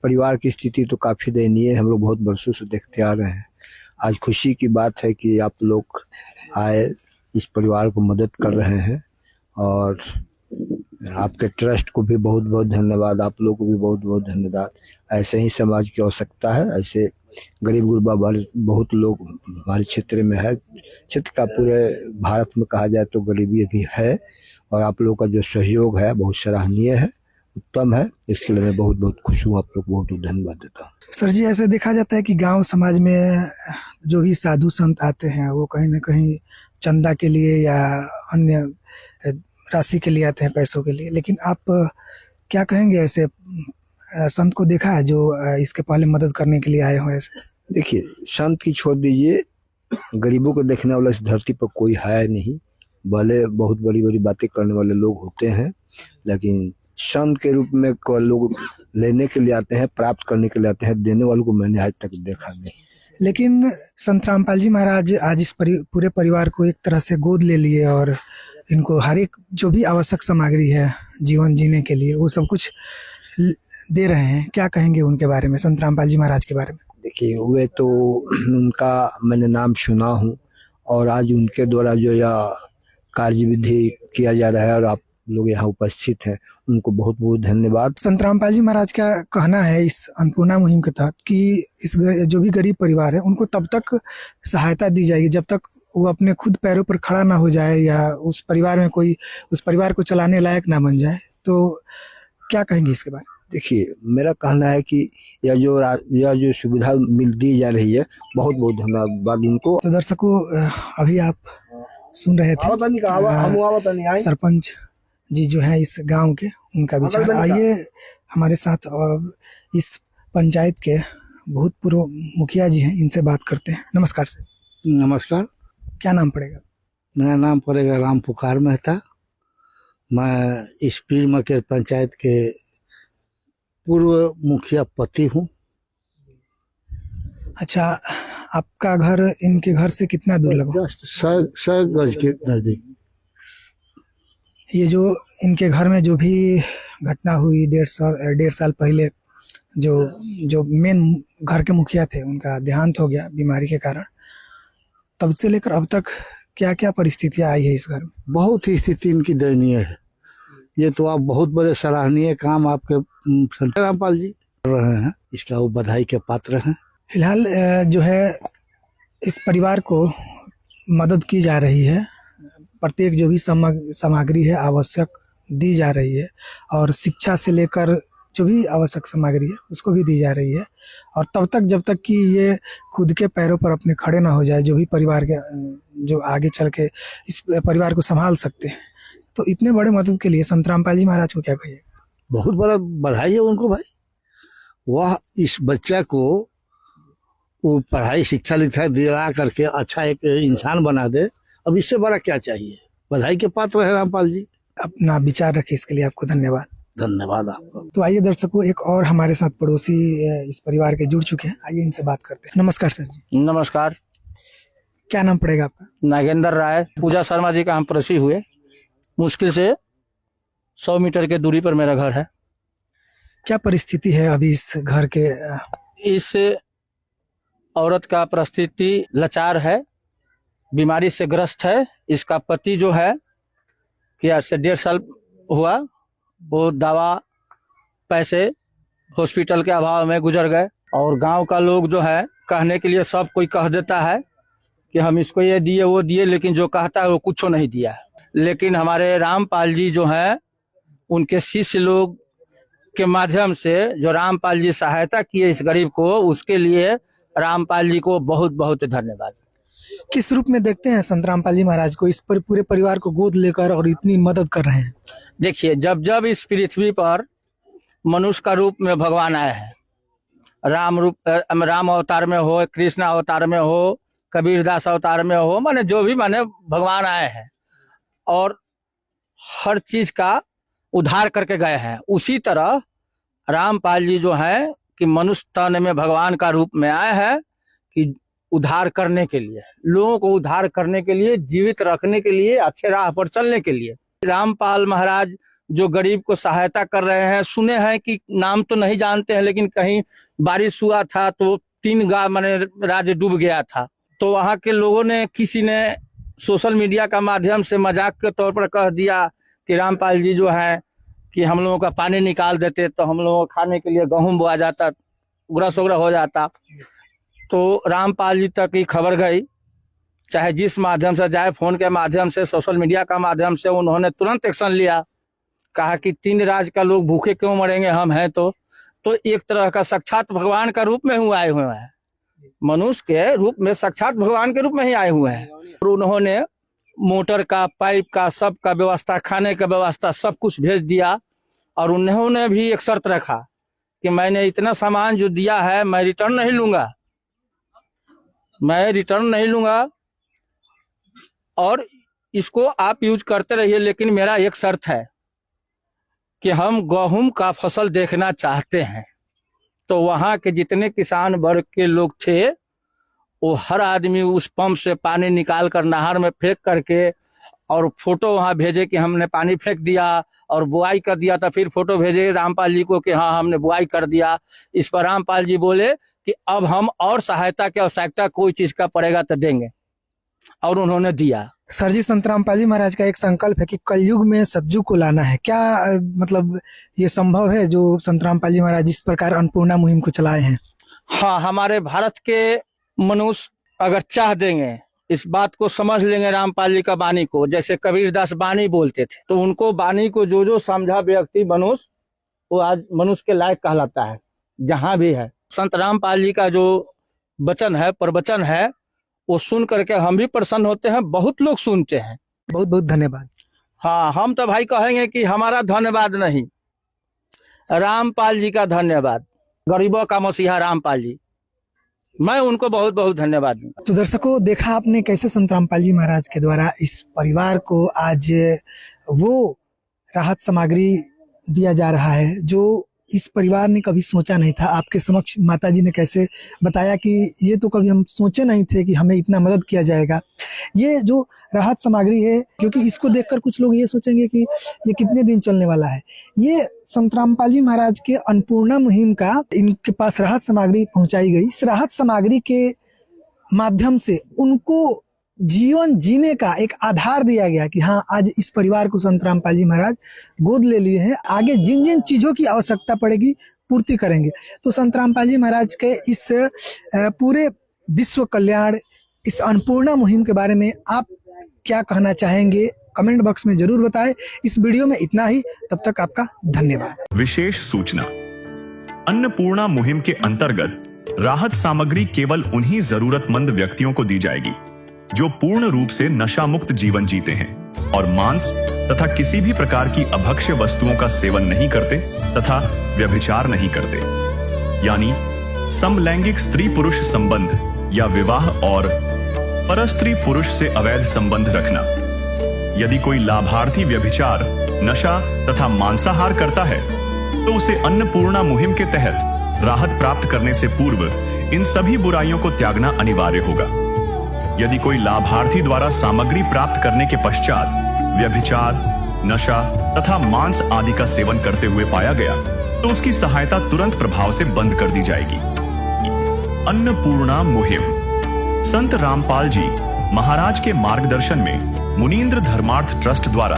परिवार की स्थिति तो काफ़ी दयनीय है, हम लोग बहुत बरसों से देखते आ रहे हैं। आज खुशी की बात है कि आप लोग आए, इस परिवार को मदद कर रहे हैं और आपके ट्रस्ट को भी बहुत बहुत धन्यवाद, आप लोग को भी बहुत बहुत धन्यवाद। ऐसे ही समाज की आवश्यकता है, ऐसे गरीब गुरबा वाले बहुत लोग हमारे क्षेत्र में है, क्षेत्र का पूरे भारत में कहा जाए तो गरीबी भी है और आप लोग का जो सहयोग है बहुत सराहनीय है, उत्तम है। इसके लिए मैं बहुत बहुत खुश हूँ, आप लोग को बहुत बहुत धन्यवाद देता हूँ। सर जी, ऐसे देखा जाता है कि गांव समाज में जो भी साधु संत आते हैं वो कहीं ना कहीं चंदा के लिए या अन्य राशि के लिए आते हैं, पैसों के लिए, लेकिन आप क्या कहेंगे ऐसे संत को देखा है जो इसके पहले मदद करने के लिए आए हो ऐसे? देखिए, संत की छोड़ दीजिए, गरीबों को देखने वाला इस धरती पर कोई है नहीं। भले बहुत बड़ी बड़ी बातें करने वाले लोग होते हैं, लेकिन संत के रूप में लोग लेने के लिए आते हैं, प्राप्त करने के लिए आते हैं, देने वालों को मैंने आज तक देखा नहीं। लेकिन संत रामपाल जी महाराज आज इस पूरे परिवार को एक तरह से गोद ले लिए और इनको हर एक जो भी आवश्यक सामग्री है जीवन जीने के लिए वो सब कुछ दे रहे हैं। क्या कहेंगे उनके बारे में, संत रामपाल जी महाराज के बारे में? देखिए, वे तो उनका मैंने नाम सुना हूँ और आज उनके द्वारा जो यह कार्य विधि किया जा रहा है और आप लोग यहाँ उपस्थित हैं, उनको बहुत बहुत धन्यवाद। संत रामपाल जी महाराज का कहना है इस अन्नपूर्णा मुहिम के तहत कि इस जो भी गरीब परिवार है उनको तब तक सहायता दी जाएगी जब तक वो अपने खुद पैरों पर खड़ा ना हो जाए या उस परिवार में कोई उस परिवार को चलाने लायक ना बन जाए। तो क्या कहेंगे इसके बारे में? देखिए, मेरा कहना है कि यह जो सुविधा दी जा रही है, बहुत बहुत धन्यवाद उनको। तो दर्शकों, अभी आप सुन रहे थे सरपंच जी जो है इस गांव के, उनका विचार। आइए हमारे साथ और इस पंचायत के भूतपूर्व मुखिया जी हैं, इनसे बात करते हैं। नमस्कार सर। नमस्कार। क्या नाम पड़ेगा? मेरा नाम पड़ेगा राम पुकार मेहता। मैं इस पीर मकेर पंचायत के पूर्व मुखिया पति हूँ। अच्छा, आपका घर इनके घर से कितना दूर लगा? जस्ट 100 गज के नजदीक। ये जो इनके घर में जो भी घटना हुई 1.5 साल पहले, जो मेन घर के मुखिया थे उनका देहांत हो गया बीमारी के कारण, तब से लेकर अब तक क्या क्या परिस्थितियां आई है इस घर में? बहुत ही स्थिति इनकी दयनीय है। ये तो आप बहुत बड़े सराहनीय काम आपके संत रामपाल जी कर रहे हैं, इसका वो बधाई के पात्र हैं। फिलहाल जो है इस परिवार को मदद की जा रही है, प्रत्येक जो भी सामग्री है आवश्यक दी जा रही है और शिक्षा से लेकर जो भी आवश्यक सामग्री है उसको भी दी जा रही है। और तब तक जब तक कि ये खुद के पैरों पर अपने खड़े ना हो जाए, जो भी परिवार के जो आगे चल के इस परिवार को संभाल सकते हैं, तो इतने बड़े मदद के लिए संत रामपाल जी महाराज को क्या कहिए? बहुत बड़ा बधाई है उनको भाई। वह इस बच्चा को वो पढ़ाई शिक्षा लिखा दिला करके अच्छा एक इंसान बना दे, अब इससे बड़ा क्या चाहिए। बधाई के पात्र है रामपाल जी। अपना विचार रखे, इसके लिए आपको धन्यवाद। धन्यवाद आपको। तो आइए दर्शकों, एक और हमारे साथ पड़ोसी इस परिवार के जुड़ चुके हैं, आइए इनसे बात करते हैं। नमस्कार सर जी। नमस्कार। क्या नाम पड़ेगा आपका? नागेंद्र राय। पूजा शर्मा जी का हम पड़ोसी हुए। मुश्किल से 100 मीटर के दूरी पर मेरा घर है। क्या परिस्थिति है अभी इस घर के? इस औरत का परिस्थिति लाचार है, बीमारी से ग्रस्त है। इसका पति जो है कि आज से 1.5 साल हुआ, वो दवा पैसे हॉस्पिटल के अभाव में गुजर गए। और गांव का लोग जो है कहने के लिए सब कोई कह देता है कि हम इसको ये दिए वो दिए, लेकिन जो कहता है वो कुछ नहीं दिया है। लेकिन हमारे रामपाल जी जो हैं, उनके शिष्य लोग के माध्यम से जो रामपाल जी सहायता किए इस गरीब को, उसके लिए रामपाल जी को बहुत बहुत धन्यवाद। किस रूप में देखते हैं संत रामपाल जी महाराज को, इस पर पूरे परिवार को गोद लेकर और इतनी मदद कर रहे हैं? देखिए, जब जब इस पृथ्वी पर मनुष्य का रूप में भगवान आए हैं। राम अवतार में हो, कृष्ण अवतार में हो, कबीरदास अवतार में हो, माने जो भी माने भगवान आए हैं और हर चीज का उद्धार करके गए हैं। उसी तरह रामपाल जी जो है कि मनुष्य तन में भगवान का रूप में आए हैं कि उद्धार करने के लिए, लोगों को उद्धार करने के लिए, जीवित रखने के लिए, अच्छे राह पर चलने के लिए। रामपाल महाराज जो गरीब को सहायता कर रहे हैं, सुने हैं कि नाम तो नहीं जानते हैं, लेकिन कहीं बारिश हुआ था तो 3 गांव माने राज्य डूब गया था, तो वहां के लोगों ने, किसी ने सोशल मीडिया का माध्यम से मजाक के तौर पर कह दिया कि रामपाल जी जो है कि हम लोगों का पानी निकाल देते तो हम लोगों को खाने के लिए गेहूं बोआ जाता, उगरा सोगरा हो जाता। तो रामपाल जी तक ये खबर गई, चाहे जिस माध्यम से जाए, फोन के माध्यम से, सोशल मीडिया का माध्यम से, उन्होंने तुरंत एक्शन लिया। कहा कि 3 राज्य का लोग भूखे क्यों मरेंगे, हम हैं तो एक तरह का साक्षात भगवान का रूप में हुए आए हुए हैं, मनुष्य के रूप में, साक्षात भगवान के रूप में ही आए हुए हैं। और उन्होंने मोटर का, पाइप का, सब का व्यवस्था, खाने का व्यवस्था, सब कुछ भेज दिया। और उन्होंने भी एक शर्त रखा कि मैंने इतना सामान जो दिया है मैं रिटर्न नहीं लूंगा, मैं रिटर्न नहीं लूंगा और इसको आप यूज करते रहिए, लेकिन मेरा एक शर्त है कि हम गेहूं का फसल देखना चाहते हैं। तो वहां के जितने किसान वर्ग के लोग थे वो हर आदमी उस पंप से पानी निकाल कर नहर में फेंक करके और फोटो वहां भेजे कि हमने पानी फेंक दिया और बुआई कर दिया, तो फिर फोटो भेजे रामपाल जी को कि हाँ हमने बुआई कर दिया। इस पर रामपाल जी बोले कि अब हम और सहायता की आवश्यकता कोई चीज का पड़ेगा तो देंगे, और उन्होंने दिया। सर जी, संत रामपाल जी महाराज का एक संकल्प है कि कलयुग में सतयुग को लाना है। क्या मतलब ये संभव है जो संत रामपाल जी महाराज इस प्रकार अन्नपूर्णा मुहिम को चलाए हैं? हाँ, हमारे भारत के मनुष्य अगर चाह देंगे, इस बात को समझ लेंगे रामपाल जी का वाणी को, जैसे कबीरदास वाणी बोलते थे, तो उनको वाणी को जो समझा व्यक्ति मनुष्य, वो आज मनुष्य के लायक कहलाता है जहां भी है। संत रामपाल जी का जो वचन है, प्रवचन है, वो सुन करके हम भी प्रसन्न होते हैं, बहुत लोग सुनते हैं। बहुत बहुत धन्यवाद। हाँ, हम तो भाई कहेंगे कि हमारा धन्यवाद नहीं, रामपाल जी का धन्यवाद, गरीबों का मसीहा रामपाल जी, मैं उनको बहुत बहुत धन्यवाद दूं। तो दर्शकों, देखा आपने कैसे संत रामपाल जी महाराज के द्वारा इस परिवार को आज वो राहत सामग्री दिया जा रहा है जो इस परिवार ने कभी सोचा नहीं था। आपके समक्ष माता जी ने कैसे बताया कि ये तो कभी हम सोचे नहीं थे कि हमें इतना मदद किया जाएगा। ये जो राहत सामग्री है, क्योंकि इसको देखकर कुछ लोग ये सोचेंगे कि ये कितने दिन चलने वाला है, ये संत रामपाल जी महाराज के अन्नपूर्णा मुहिम का इनके पास राहत सामग्री पहुंचाई गई। इस राहत सामग्री के माध्यम से उनको जीवन जीने का एक आधार दिया गया कि हाँ, आज इस परिवार को संत रामपाल जी महाराज गोद ले लिए हैं, आगे जिन जिन चीजों की आवश्यकता पड़ेगी पूर्ति करेंगे। तो संत रामपाल जी महाराज के इस पूरे विश्व कल्याण, इस अन्नपूर्णा मुहिम के बारे में आप क्या कहना चाहेंगे, कमेंट बॉक्स में जरूर बताएं। इस वीडियो में इतना ही, तब तक आपका धन्यवाद। विशेष सूचना, अन्नपूर्णा मुहिम के अंतर्गत राहत सामग्री केवल उन्हीं जरूरतमंद व्यक्तियों को दी जाएगी जो पूर्ण रूप से नशा मुक्त जीवन जीते हैं और मांस तथा किसी भी प्रकार की अभक्ष्य वस्तुओं का सेवन नहीं करते तथा व्यभिचार नहीं करते, यानी समलैंगिक स्त्री पुरुष संबंध या विवाह और परस्त्री पुरुष से अवैध संबंध रखना। यदि कोई लाभार्थी व्यभिचार, नशा तथा मांसाहार करता है तो उसे अन्नपूर्णा मुहिम के तहत राहत प्राप्त करने से पूर्व इन सभी बुराइयों को त्यागना अनिवार्य होगा। यदि कोई लाभार्थी द्वारा सामग्री प्राप्त करने के पश्चात व्यभिचार, नशा तथा मांस आदि का सेवन करते हुए पाया गया तो उसकी सहायता तुरंत प्रभाव से बंद कर दी जाएगी। अन्नपूर्णा मुहिम संत रामपाल जी महाराज के मार्गदर्शन में मुनीन्द्र धर्मार्थ ट्रस्ट द्वारा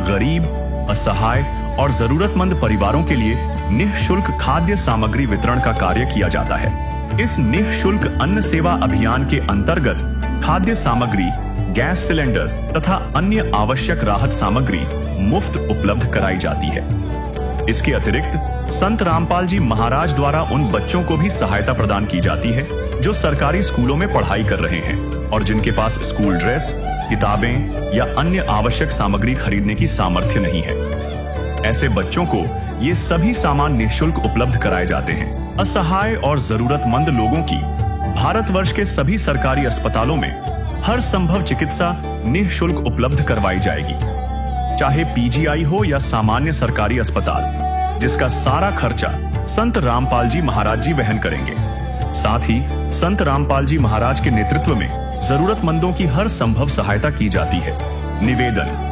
गरीब, असहाय और जरूरतमंद परिवारों के लिए निःशुल्क खाद्य सामग्री वितरण का कार्य किया जाता है। इस निःशुल्क अन्न सेवा अभियान के अंतर्गत खाद्य सामग्री, गैस सिलेंडर तथा अन्य आवश्यक राहत सामग्री मुफ्त उपलब्ध कराई जाती है। इसके अतिरिक्त संत रामपाल जी महाराज द्वारा उन बच्चों को भी सहायता प्रदान की जाती है जो सरकारी स्कूलों में पढ़ाई कर रहे हैं और जिनके पास स्कूल ड्रेस, किताबें या अन्य आवश्यक सामग्री खरीदने की सामर्थ्य नहीं है। ऐसे बच्चों को ये सभी सामान निःशुल्क उपलब्ध कराए जाते हैं। असहाय और जरूरतमंद लोगों की भारतवर्ष के सभी सरकारी अस्पतालों में हर संभव चिकित्सा निःशुल्क उपलब्ध करवाई जाएगी, चाहे पीजीआई हो या सामान्य सरकारी अस्पताल, जिसका सारा खर्चा संत रामपाल जी महाराज जी वहन करेंगे। साथ ही संत रामपाल जी महाराज के नेतृत्व में जरूरतमंदों की हर संभव सहायता की जाती है। निवेदन,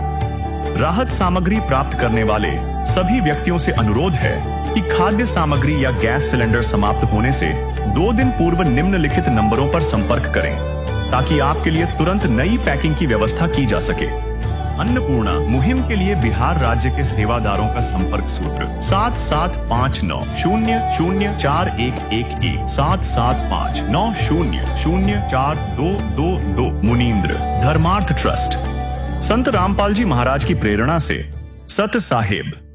राहत सामग्री प्राप्त करने वाले सभी व्यक्तियों से अनुरोध है कि खाद्य सामग्री या गैस सिलेंडर समाप्त होने से 2 दिन पूर्व निम्नलिखित नंबरों पर संपर्क करें, ताकि आपके लिए तुरंत नई पैकिंग की व्यवस्था की जा सके। अन्नपूर्णा मुहिम के लिए बिहार राज्य के सेवादारों का संपर्क सूत्र 7759004211 7759004222। मुनींद्र धर्मार्थ ट्रस्ट। संत रामपाल जी महाराज की प्रेरणा से सत साहेब